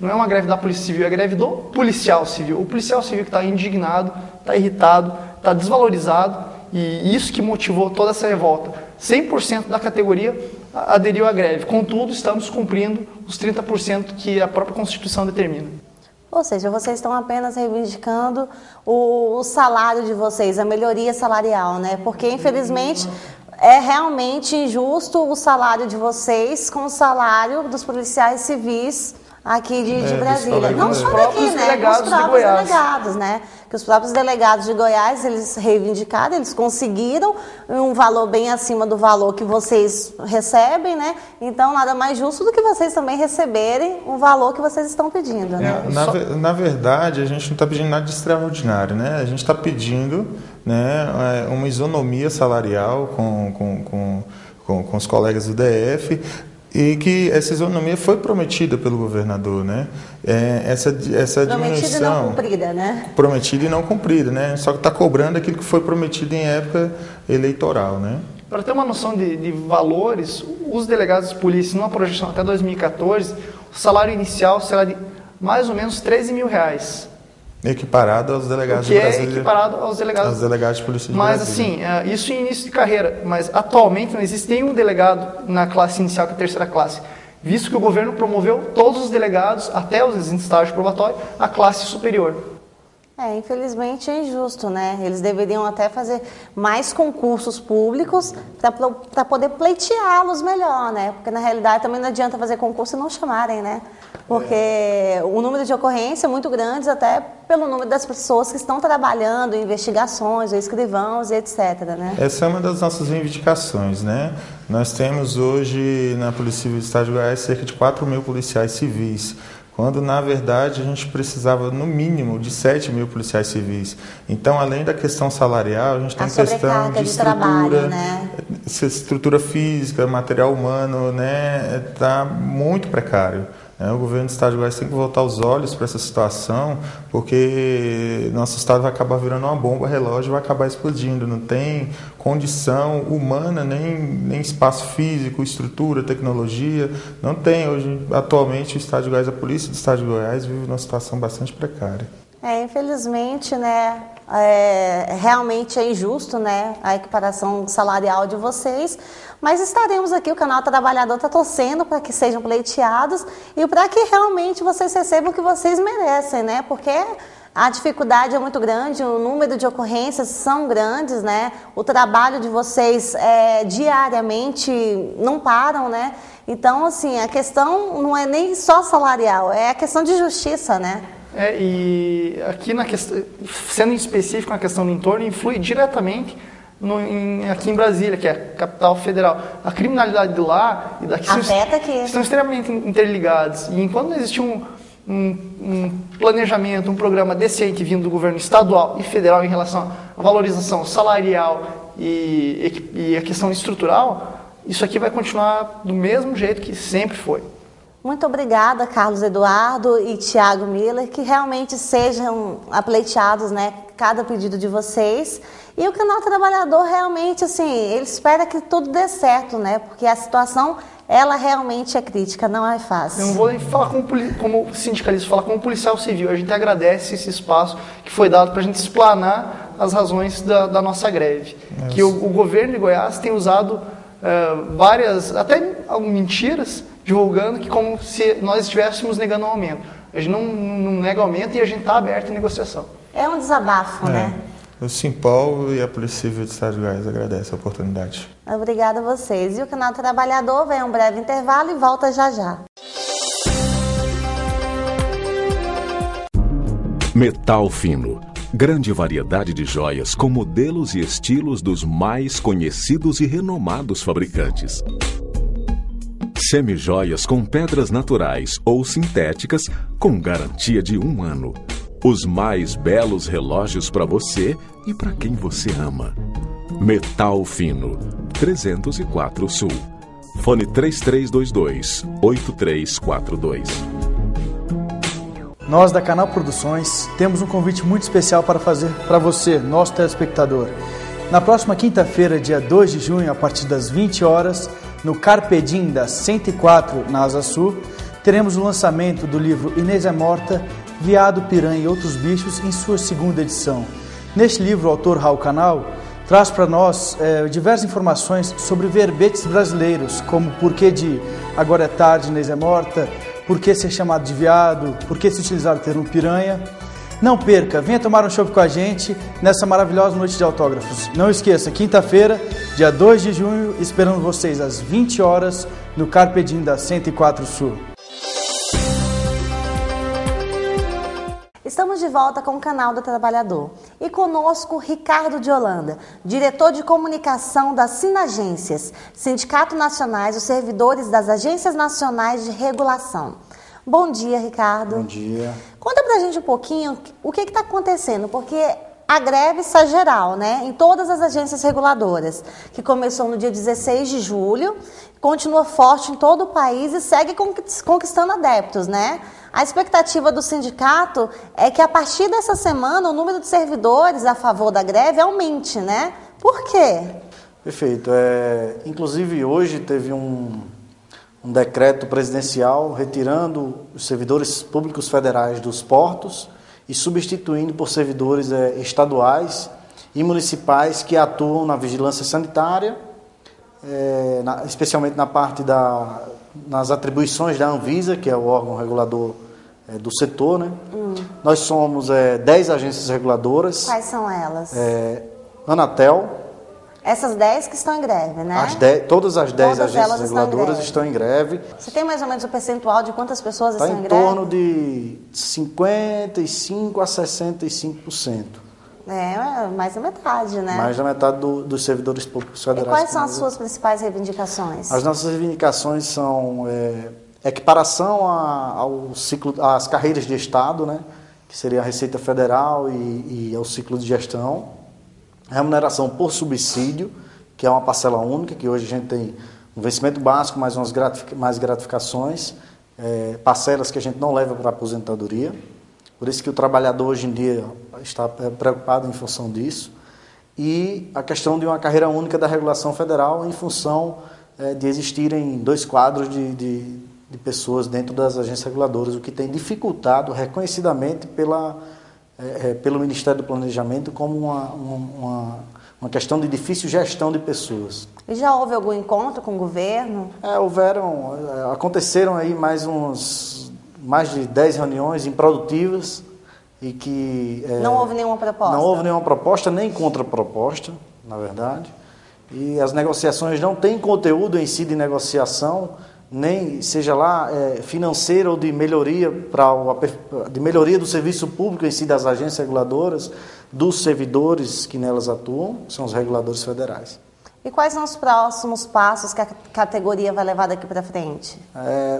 não é uma greve da Polícia Civil, é a greve do policial civil. O policial civil que está indignado, está irritado, está desvalorizado, e isso que motivou toda essa revolta. 100% da categoria aderiu à greve, contudo, estamos cumprindo os 30% que a própria Constituição determina. Ou seja, vocês estão apenas reivindicando o salário de vocês, a melhoria salarial, né? Porque, infelizmente, é realmente injusto o salário de vocês com o salário dos policiais civis aqui de Brasília. Não só daqui, né? Os próprios delegados, né? Que os próprios delegados de Goiás, eles reivindicaram, eles conseguiram um valor bem acima do valor que vocês recebem, né? Então, nada mais justo do que vocês também receberem o valor que vocês estão pedindo, né? Na verdade, a gente não está pedindo nada de extraordinário, né? A gente está pedindo, né, uma isonomia salarial com os colegas do DF, e que essa isonomia foi prometida pelo governador, né? Essa prometida e não cumprida, né? Prometida e não cumprida, né? Só que está cobrando aquilo que foi prometido em época eleitoral, né? Para ter uma noção de valores, os delegados de polícia, numa projeção até 2014, o salário inicial será de mais ou menos R$13 mil. Equiparado aos delegados de Brasília. Equiparado aos delegados de polícia de Brasília. Mas, assim, isso em início de carreira. Mas, atualmente, não existe nenhum delegado na classe inicial, que é a terceira classe. Visto que o governo promoveu todos os delegados, até os em estágio probatório, à classe superior. Infelizmente é injusto, né? Eles deveriam até fazer mais concursos públicos para poder pleiteá-los melhor, né? Porque, na realidade, também não adianta fazer concurso e não chamarem, né? Porque o número de ocorrências é muito grande, até pelo número das pessoas que estão trabalhando em investigações, escrivãos e etc, né? Essa é uma das nossas reivindicações, né? Nós temos hoje na Polícia Civil do Estado de Goiás cerca de 4 mil policiais civis, quando, na verdade, a gente precisava, no mínimo, de 7 mil policiais civis. Então, além da questão salarial, a gente tem questão de estrutura, trabalho, né? Estrutura física, material humano, né? Está muito precário. O governo do Estado de Goiás tem que voltar os olhos para essa situação, porque nosso Estado vai acabar virando uma bomba relógio e vai acabar explodindo. Não tem condição humana, nem espaço físico, estrutura, tecnologia. Não tem. Hoje, atualmente, o Estado de Goiás, a Polícia do Estado de Goiás vive numa situação bastante precária. Infelizmente, né, realmente é injusto, né, a equiparação salarial de vocês, mas estaremos aqui, o Canal Trabalhador está torcendo para que sejam pleiteados e para que realmente vocês recebam o que vocês merecem, né, porque a dificuldade é muito grande, o número de ocorrências são grandes, né, o trabalho de vocês diariamente não param, né, então, assim, a questão não é nem só salarial, é a questão de justiça, né. E aqui na questão, sendo específico na questão do entorno, influi diretamente aqui em Brasília, que é a capital federal. A criminalidade de lá e daqui estão extremamente interligadas. E enquanto não existe um planejamento, um programa decente vindo do governo estadual e federal em relação à valorização salarial e a questão estrutural, isso aqui vai continuar do mesmo jeito que sempre foi. Muito obrigada, Carlos Eduardo e Tiago Miller, que realmente sejam apleiteados, né, cada pedido de vocês. E o Canal Trabalhador realmente, assim, ele espera que tudo dê certo, né, porque a situação, ela realmente é crítica, não é fácil. Eu não vou nem falar como sindicalista, falar como policial civil. A gente agradece esse espaço que foi dado para a gente explanar as razões da nossa greve. Que o governo de Goiás tem usado várias, até mentiras, divulgando que como se nós estivéssemos negando o aumento. A gente não nega o aumento e a gente está aberto em negociação. É um desabafo, né? O Simpol e a Polícia Civil do Estado de Goiás agradecem a oportunidade. Obrigada a vocês. E o Canal Trabalhador vai a um breve intervalo e volta já já. Metal fino, Grande variedade de joias com modelos e estilos dos mais conhecidos e renomados fabricantes. Semijoias com pedras naturais ou sintéticas com garantia de 1 ano. Os mais belos relógios para você e para quem você ama. Metal Fino, 304 Sul. Fone 3322-8342. Nós da Canal Produções temos um convite muito especial para fazer para você, nosso telespectador. Na próxima quinta-feira, dia 2 de junho, a partir das 20 horas, no Carpedim da 104, na Asa Sul, teremos o lançamento do livro Inês é Morta, Veado, Piranha e Outros Bichos, em sua 2ª edição. Neste livro, o autor Raul Canal traz para nós diversas informações sobre verbetes brasileiros, como porquê de agora é tarde, Inês é morta, por que ser chamado de veado, por que se utilizar o termo piranha. Não perca, venha tomar um chopp com a gente nessa maravilhosa noite de autógrafos. Não esqueça, quinta-feira, dia 2 de junho, esperando vocês às 20 horas no Carpedim da 104 Sul. Estamos de volta com o Canal do Trabalhador e conosco Ricardo de Holanda, diretor de comunicação da Sinagências, Sindicato Nacional dos Servidores das Agências Nacionais de Regulação. Bom dia, Ricardo. Bom dia. Conta pra gente um pouquinho o que está acontecendo, porque a greve está geral, né, em todas as agências reguladoras, que começou no dia 16 de julho, continua forte em todo o país e segue conquistando adeptos, né? A expectativa do sindicato é que a partir dessa semana o número de servidores a favor da greve aumente, né? Por quê? Perfeito. Inclusive hoje teve um decreto presidencial retirando os servidores públicos federais dos portos e substituindo por servidores estaduais e municipais que atuam na vigilância sanitária, especialmente na parte nas atribuições da Anvisa, que é o órgão regulador do setor, né? Nós somos 10 agências reguladoras. Quais são elas? Anatel. Essas 10 que estão em greve, né? Todas as 10 agências reguladoras estão em greve. Você tem mais ou menos o percentual de quantas pessoas estão em greve? Está em torno de 55% a 65%. Mais da metade, né? Mais da metade dos servidores públicos federais. E quais são as suas principais reivindicações? As nossas reivindicações são equiparação às carreiras de Estado, né? Que seria a Receita Federal e ao ciclo de gestão. Remuneração por subsídio, que é uma parcela única, que hoje a gente tem um vencimento básico, mais gratificações, parcelas que a gente não leva para a aposentadoria. Por isso que o trabalhador hoje em dia está preocupado em função disso. E a questão de uma carreira única da regulação federal em função de existirem 2 quadros de pessoas dentro das agências reguladoras, o que tem dificultado reconhecidamente pelo Ministério do Planejamento como uma questão de difícil gestão de pessoas. E já houve algum encontro com o governo? Aconteceram aí mais de 10 reuniões improdutivas e que... não houve nenhuma proposta? Não houve nenhuma proposta, nem contraproposta, na verdade. E as negociações não têm conteúdo em si de negociação, nem seja lá financeira ou de melhoria do serviço público em si das agências reguladoras, dos servidores que nelas atuam, são os reguladores federais. E quais são os próximos passos que a categoria vai levar daqui para frente?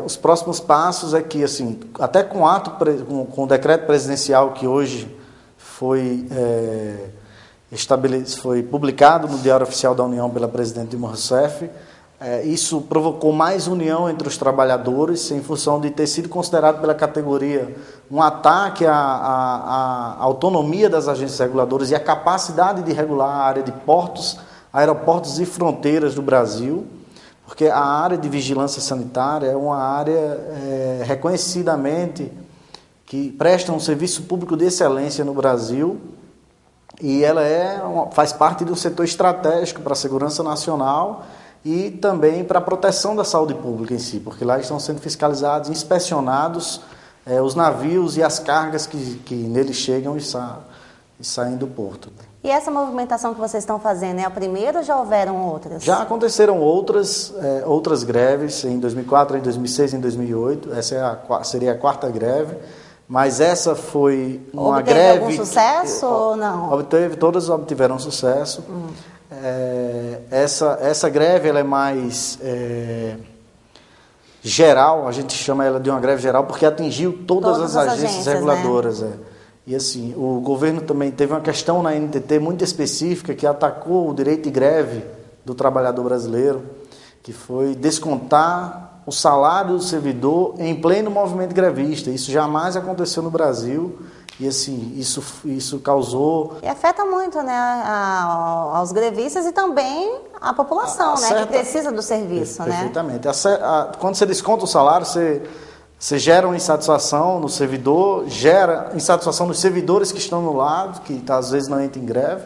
Os próximos passos é que, assim, até com o decreto presidencial que hoje foi publicado no Diário Oficial da União pela presidente Dilma Rousseff, isso provocou mais união entre os trabalhadores, em função de ter sido considerado pela categoria um ataque à autonomia das agências reguladoras e à capacidade de regular a área de portos, aeroportos e fronteiras do Brasil, porque a área de vigilância sanitária é uma área reconhecidamente que presta um serviço público de excelência no Brasil e ela faz parte de um setor estratégico para a segurança nacional e também para a proteção da saúde pública em si, porque lá estão sendo fiscalizados, inspecionados os navios e as cargas que neles chegam e saem do porto. E essa movimentação que vocês estão fazendo é a primeira ou já houveram outras? Já aconteceram outras greves em 2004, em 2006, em 2008. Essa seria a 4ª greve, mas essa foi uma Obteve greve... algum sucesso ou não? Todas obtiveram sucesso. Essa greve ela é mais geral, a gente chama ela de uma greve geral porque atingiu todas as agências reguladoras. Né? E assim, o governo também teve uma questão na NTT muito específica que atacou o direito de greve do trabalhador brasileiro, que foi descontar o salário do servidor em pleno movimento grevista. Isso jamais aconteceu no Brasil. E assim, isso causou... E afeta muito, né, aos grevistas e também a população, né, que precisa do serviço, perfeitamente. Quando você desconta o salário, você gera uma insatisfação no servidor, gera insatisfação nos servidores que estão no lado, que às vezes não entram em greve.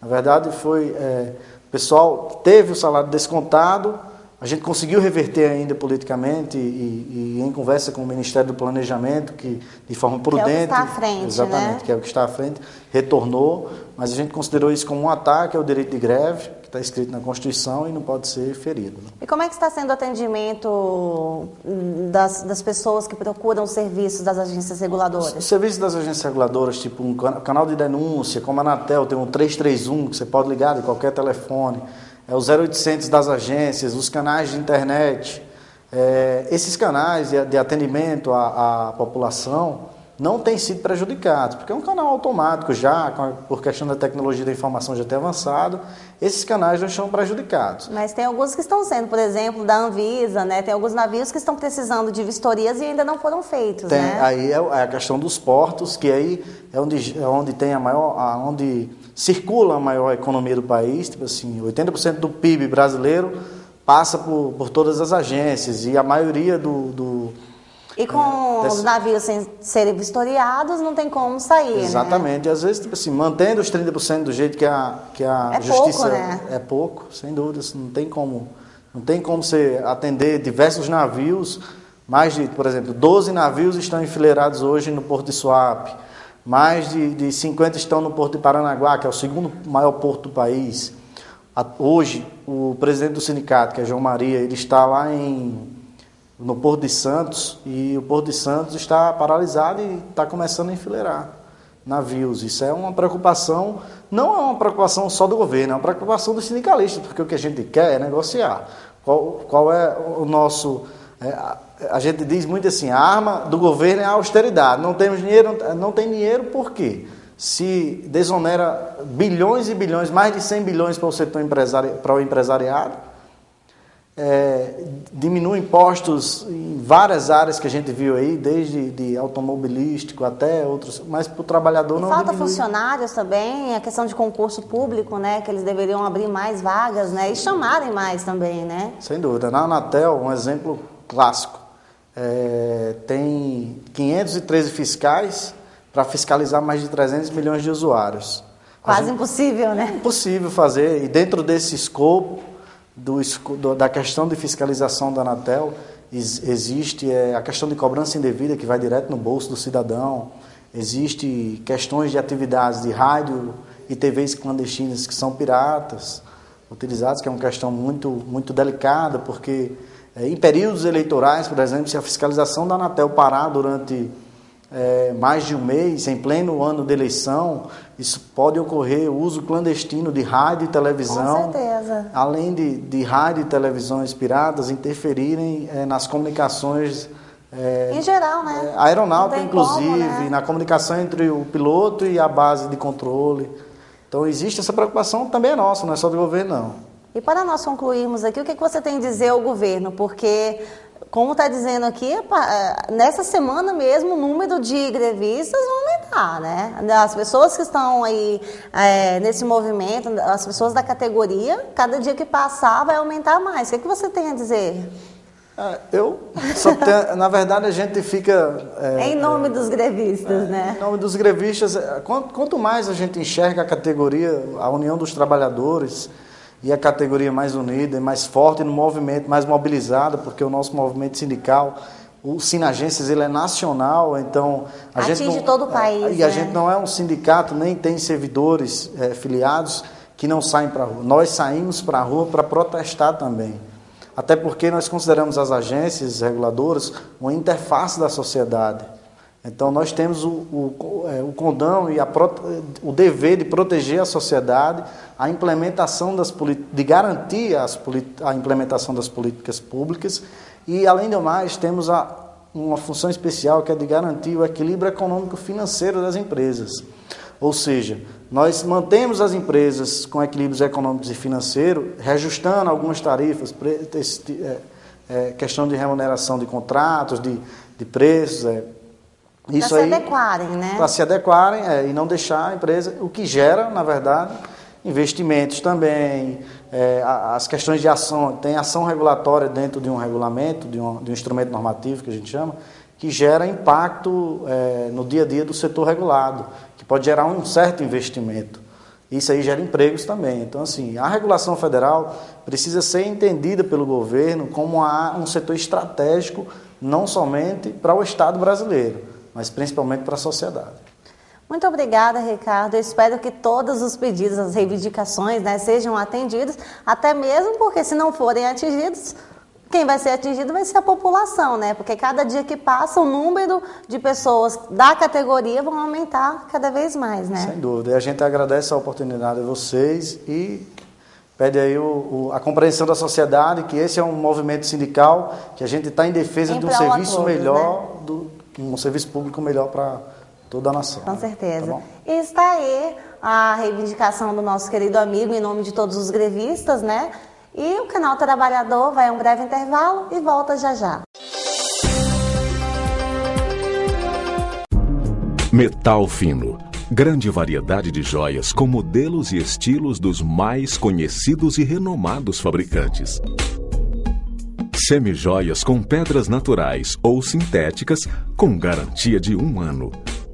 Na verdade, o pessoal teve o salário descontado, a gente conseguiu reverter ainda politicamente e em conversa com o Ministério do Planejamento, que de forma prudente... Que é o que está à frente, exatamente, né? Que é o que está à frente, retornou, mas a gente considerou isso como um ataque ao direito de greve, que está escrito na Constituição e não pode ser ferido. Né? E como é que está sendo o atendimento das pessoas que procuram os serviços das agências reguladoras? Os serviços das agências reguladoras, tipo um canal de denúncia, como a Anatel, tem um 331, que você pode ligar de qualquer telefone, é o 0800 das agências, os canais de internet. Esses canais de atendimento à população não têm sido prejudicados, porque é um canal automático já, por questão da tecnologia da informação já ter avançado, esses canais não estão prejudicados. Mas tem alguns que estão sendo, por exemplo, da Anvisa, né? Tem alguns navios que estão precisando de vistorias e ainda não foram feitos, né? Aí é a questão dos portos, que aí é onde tem onde circula a maior economia do país, tipo assim, 80% do PIB brasileiro passa por todas as agências e a maioria E com os navios sem serem vistoriados, não tem como sair, exatamente. né? E às vezes, tipo assim, mantendo os 30% do jeito que a justiça... Pouco, né? É pouco, sem dúvida. Não tem como você atender diversos navios. Mais de, por exemplo, 12 navios estão enfileirados hoje no Porto de Suape. Mais de 50 estão no Porto de Paranaguá, que é o segundo maior porto do país. Hoje, o presidente do sindicato, que é João Maria, ele está lá no Porto de Santos, e o Porto de Santos está paralisado e está começando a enfileirar navios. Isso é uma preocupação, não é uma preocupação só do governo, é uma preocupação dos sindicalistas, porque o que a gente quer é negociar. Qual é o nosso... a gente diz muito assim, a arma do governo é a austeridade. Não temos dinheiro, não tem dinheiro por quê? Se desonera bilhões e bilhões, mais de 100 bilhões para o setor para o empresariado, diminui impostos em várias áreas que a gente viu aí, desde de automobilístico até outros, mas para o trabalhador não falta diminui. Funcionários também, a questão de concurso público, né, que eles deveriam abrir mais vagas, né, e chamarem mais também, né? Sem dúvida. Na Anatel, um exemplo clássico, tem 513 fiscais para fiscalizar mais de 300 milhões de usuários. Quase impossível, né? É impossível fazer, e dentro desse escopo, da questão de fiscalização da Anatel, existe a questão de cobrança indevida, que vai direto no bolso do cidadão, existe questões de atividades de rádio e TVs clandestinas que são piratas, utilizados, que é uma questão muito, muito delicada, porque em períodos eleitorais, por exemplo, se a fiscalização da Anatel parar durante mais de um mês, em pleno ano de eleição, isso pode ocorrer o uso clandestino de rádio e televisão. Com certeza. Além de rádio e televisões piratas interferirem nas comunicações... em geral, né? Aeronáutica, inclusive, como, né? Na comunicação entre o piloto e a base de controle. Então, existe essa preocupação, também é nossa, não é só do governo, não. E para nós concluirmos aqui, o que você tem a dizer ao governo? Porque, como está dizendo aqui, nessa semana mesmo o número de grevistas vai aumentar, né? As pessoas que estão aí nesse movimento, as pessoas da categoria, cada dia que passar vai aumentar mais. O que você tem a dizer? Na verdade, a gente fica... em nome dos grevistas, né? Em nome dos grevistas, quanto mais a gente enxerga a categoria, a união dos trabalhadores, e a categoria mais unida, mais forte no movimento, mais mobilizada, porque o nosso movimento sindical, o Sinagências, ele é nacional, então... Atinge todo o país, E a gente não é um sindicato, nem tem servidores filiados que não saem para a rua. Nós saímos para a rua para protestar também. Até porque nós consideramos as agências reguladoras uma interface da sociedade. Então, nós temos o condão e o dever de proteger a sociedade, a implementação de garantir a implementação das políticas públicas e, além do mais, temos uma função especial que é de garantir o equilíbrio econômico-financeiro das empresas. Ou seja, nós mantemos as empresas com equilíbrios econômicos e financeiros, reajustando algumas tarifas, questão de remuneração de contratos, de preços, para se adequarem, né? Para se adequarem e não deixar a empresa, o que gera, na verdade, investimentos também, as questões de ação, tem ação regulatória dentro de um regulamento, de um instrumento normativo que a gente chama, que gera impacto no dia a dia do setor regulado, que pode gerar um certo investimento. Isso aí gera empregos também. Então, assim, a regulação federal precisa ser entendida pelo governo como um setor estratégico, não somente para o Estado brasileiro, mas principalmente para a sociedade. Muito obrigada, Ricardo. Eu espero que todos os pedidos, as reivindicações, né, sejam atendidos, até mesmo porque se não forem atingidos, quem vai ser atingido vai ser a população, né? Porque cada dia que passa, o número de pessoas da categoria vão aumentar cada vez mais, né? Sem dúvida. E a gente agradece a oportunidade a vocês e pede aí a compreensão da sociedade, que esse é um movimento sindical, que a gente está em defesa de um serviço melhor, né? Um serviço público melhor para toda a nação. Com certeza. Tá, e está aí a reivindicação do nosso querido amigo em nome de todos os grevistas, né? E o Canal Trabalhador vai a um breve intervalo e volta já já. Metal Fino. Grande variedade de joias com modelos e estilos dos mais conhecidos e renomados fabricantes. Semijoias com pedras naturais ou sintéticas com garantia de 1 ano.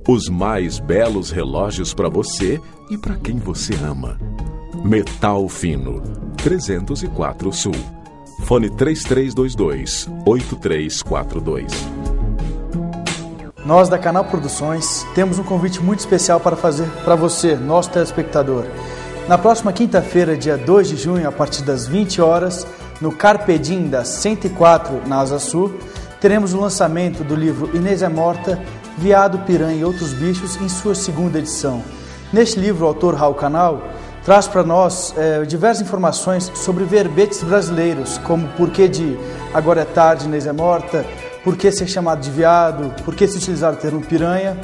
Os mais belos relógios para você e para quem você ama. Metal Fino, 304 Sul. Fone 3322-8342. Nós da Canal Produções temos um convite muito especial para fazer para você, nosso telespectador. Na próxima quinta-feira, dia 2 de junho, a partir das 20 horas, no Carpedim da 104, na Asa Sul, teremos o lançamento do livro Inês é Morta, Veado, Piranha e Outros Bichos, em sua 2ª edição. Neste livro, o autor Raul Canal traz para nós diversas informações sobre verbetes brasileiros, como porquê de agora é tarde, Inês é morta, por que ser chamado de veado, por que se utilizar o termo piranha.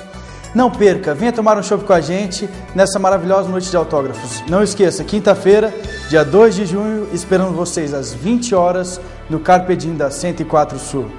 Não perca, venha tomar um chopp com a gente nessa maravilhosa noite de autógrafos. Não esqueça, quinta-feira, dia 2 de junho, esperando vocês às 20 horas no Carpedim da 104 Sul.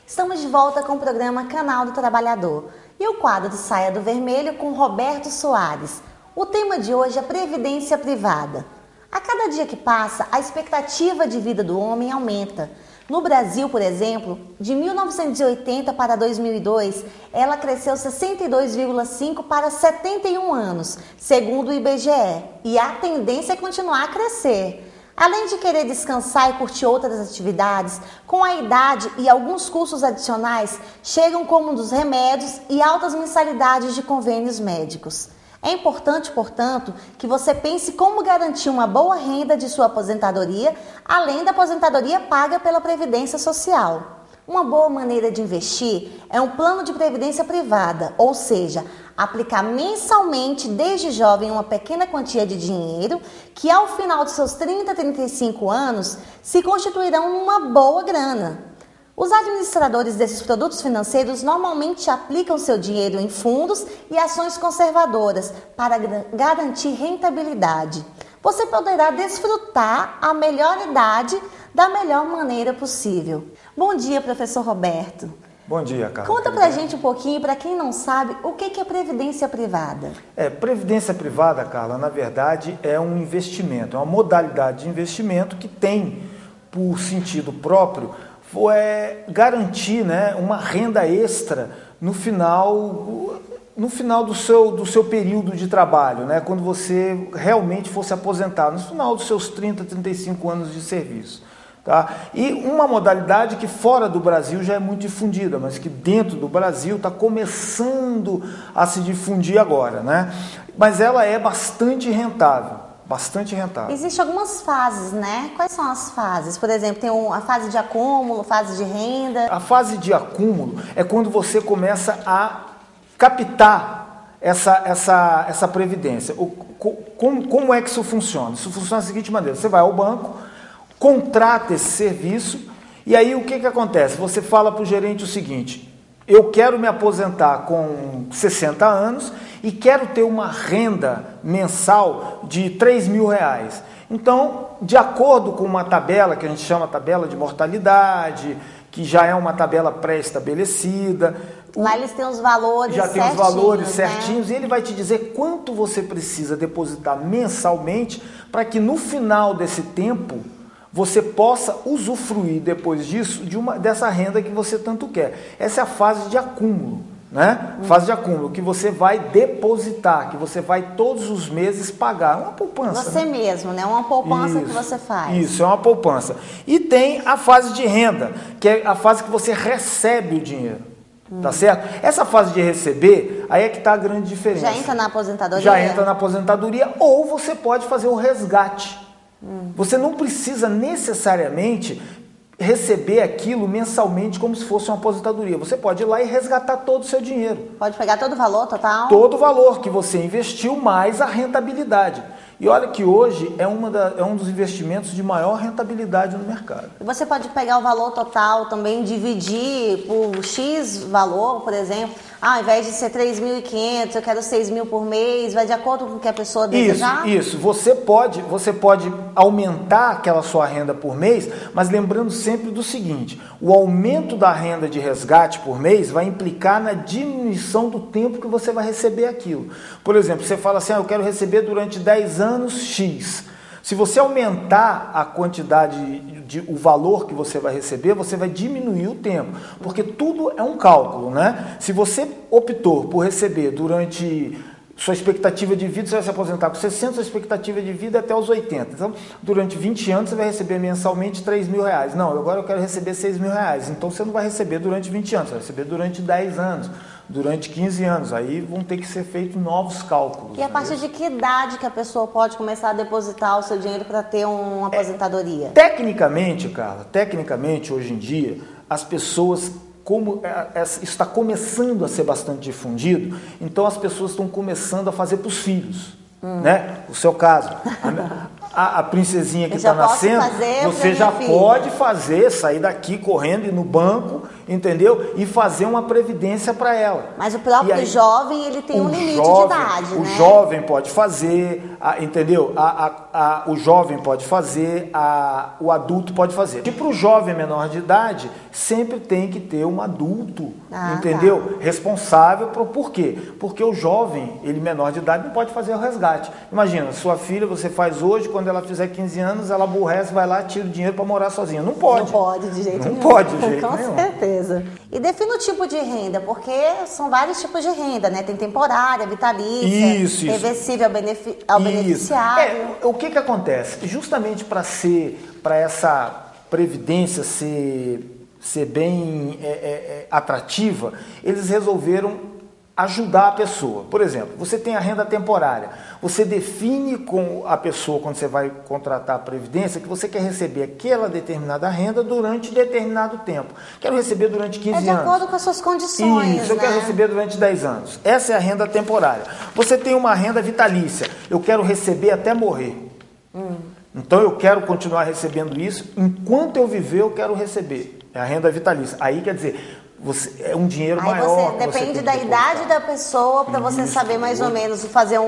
Estamos de volta com o programa Canal do Trabalhador e o quadro de Saia do Vermelho com Roberto Soares. O tema de hoje é Previdência Privada. A cada dia que passa, a expectativa de vida do homem aumenta. No Brasil, por exemplo, de 1980 para 2002, ela cresceu 62,5 para 71 anos, segundo o IBGE, e a tendência é continuar a crescer. Além de querer descansar e curtir outras atividades, com a idade e alguns custos adicionais, chegam como dos remédios e altas mensalidades de convênios médicos. É importante, portanto, que você pense como garantir uma boa renda de sua aposentadoria, além da aposentadoria paga pela Previdência Social. Uma boa maneira de investir é um plano de previdência privada, ou seja, aplicar mensalmente desde jovem uma pequena quantia de dinheiro que ao final de seus 30 a 35 anos se constituirão numa boa grana. Os administradores desses produtos financeiros normalmente aplicam seu dinheiro em fundos e ações conservadoras para garantir rentabilidade. Você poderá desfrutar a melhor idade da melhor maneira possível. Bom dia, professor Roberto. Bom dia, Carla. Conta pra gente um pouquinho, para quem não sabe, o que é previdência privada? Previdência privada, Carla, na verdade é um investimento, é uma modalidade de investimento que tem, por sentido próprio, garantir, né, uma renda extra no final do seu período de trabalho, né, quando você realmente fosse aposentado, no final dos seus 30, 35 anos de serviço. Tá? E uma modalidade que fora do Brasil já é muito difundida, mas que dentro do Brasil está começando a se difundir agora, né? Mas ela é bastante rentável. bastante rentável. Existem algumas fases, né? Quais são as fases? Por exemplo, tem a fase de acúmulo, fase de renda. A fase de acúmulo é quando você começa a captar essa previdência. Como é que isso funciona? Isso funciona da seguinte maneira: você vai ao banco, contrata esse serviço, e aí o que acontece? Você fala para o gerente o seguinte: eu quero me aposentar com 60 anos e quero ter uma renda mensal de R$3.000. Então, de acordo com uma tabela, que a gente chama tabela de mortalidade, que já é uma tabela pré-estabelecida. Lá eles têm os valores certinhos. Já tem os valores certinhos, né? E ele vai te dizer quanto você precisa depositar mensalmente para que no final desse tempo você possa usufruir depois disso dessa renda que você tanto quer. Essa é a fase de acúmulo, né? Fase de acúmulo, que você vai depositar, que você vai todos os meses pagar. É uma poupança. Você mesmo, né? Uma poupança que você faz. Isso, é uma poupança. E tem a fase de renda, que é a fase que você recebe o dinheiro. Tá certo? Essa fase de receber, aí é que está a grande diferença. Já entra na aposentadoria? Já entra na aposentadoria, ou você pode fazer o resgate. Você não precisa necessariamente receber aquilo mensalmente como se fosse uma aposentadoria. Você pode ir lá e resgatar todo o seu dinheiro. Pode pegar todo o valor total? Todo o valor que você investiu, mais a rentabilidade. E olha que hoje é um dos investimentos de maior rentabilidade no mercado. E você pode pegar o valor total também, dividir por X valor, por exemplo. Ao invés de ser 3.500, eu quero 6.000 por mês, vai de acordo com o que a pessoa desejar? Isso. Você pode aumentar aquela sua renda por mês, mas lembrando sempre do seguinte: o aumento da renda de resgate por mês vai implicar na diminuição do tempo que você vai receber aquilo. Por exemplo, você fala assim: eu quero receber durante 10 anos X. Se você aumentar a quantidade, o valor que você vai receber, você vai diminuir o tempo, porque tudo é um cálculo, né? Se você optou por receber durante sua expectativa de vida, você vai se aposentar com 60, sua expectativa de vida é até os 80. Então, durante 20 anos, você vai receber mensalmente R$3.000. Não, agora eu quero receber R$6.000. Então, você não vai receber durante 20 anos, você vai receber durante 10 anos, durante 15 anos. Aí vão ter que ser feitos novos cálculos. E a partir de que idade que a pessoa pode começar a depositar o seu dinheiro para ter uma aposentadoria? Tecnicamente, Carla, hoje em dia, as pessoas, como está começando a ser bastante difundido, então as pessoas estão começando a fazer para os filhos, né? O seu caso, a princesinha que está nascendo, você já pode fazer, sair daqui correndo, ir no banco, entendeu? E fazer uma previdência para ela. Mas o próprio jovem, ele tem um limite de idade, né? O jovem pode fazer, entendeu? O jovem pode fazer, o adulto pode fazer. E para o jovem menor de idade, sempre tem que ter um adulto, entendeu? Tá. Responsável. Por quê? Porque o jovem, ele menor de idade, não pode fazer o resgate. Imagina, sua filha, você faz hoje, quando ela fizer 15 anos, ela aborrece, vai lá, tira o dinheiro para morar sozinha. Não pode. Não pode, de jeito nenhum. Não pode, de jeito nenhum. Com certeza. E defina o tipo de renda, porque são vários tipos de renda, né? Tem temporária, vitalícia, reversível ao beneficiário. O que acontece? Justamente para essa previdência ser bem atrativa, eles resolveram ajudar a pessoa. Por exemplo, você tem a renda temporária. Você define com a pessoa, quando você vai contratar a previdência, que você quer receber aquela determinada renda durante determinado tempo. Quero receber durante 15 anos. É de acordo com as suas condições, Isso, eu quero receber durante 10 anos. Essa é a renda temporária. Você tem uma renda vitalícia. Eu quero receber até morrer. Então, eu quero continuar recebendo isso. Enquanto eu viver, eu quero receber. É a renda vitalícia. Aí, quer dizer, é um dinheiro maior. Depende da idade da pessoa para você saber mais ou menos fazer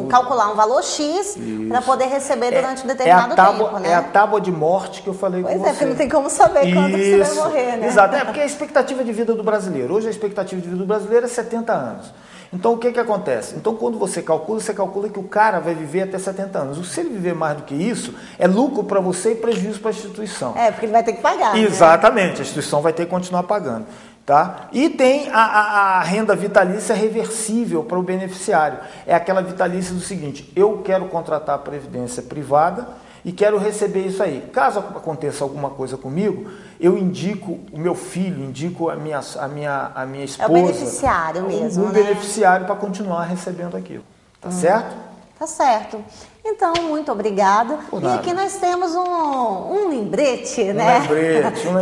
calcular um valor X para poder receber durante um determinado tempo, né? É a tábua de morte que eu falei com você. Pois é, porque não tem como saber quando você vai morrer, né? Exato, porque a expectativa de vida do brasileiro, hoje a expectativa de vida do brasileiro é 70 anos. Então, o que acontece? Então, quando você calcula que o cara vai viver até 70 anos. Se ele viver mais do que isso, é lucro para você e prejuízo para a instituição. Porque ele vai ter que pagar. Exatamente, a instituição vai ter que continuar pagando. Tá? E tem a renda vitalícia reversível para o beneficiário. É aquela vitalícia do seguinte: eu quero contratar a previdência privada e quero receber isso aí. Caso aconteça alguma coisa comigo, eu indico o meu filho, indico a minha esposa. É o beneficiário mesmo, beneficiário para continuar recebendo aquilo. Tá certo? Tá certo. Então, muito obrigado. E aqui nós temos um lembrete, né?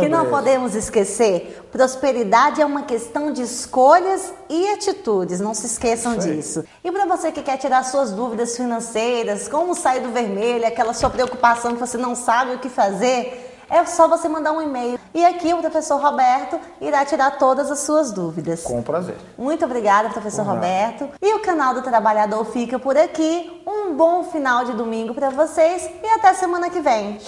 Que não podemos esquecer. Prosperidade é uma questão de escolhas e atitudes. Não se esqueçam disso. E para você que quer tirar suas dúvidas financeiras, como sair do vermelho, aquela sua preocupação que você não sabe o que fazer, é só você mandar um e-mail. E aqui o professor Roberto irá tirar todas as suas dúvidas. Com prazer. Muito obrigada, professor Roberto. E o canal do Trabalhador fica por aqui. Um bom final de domingo para vocês e até semana que vem.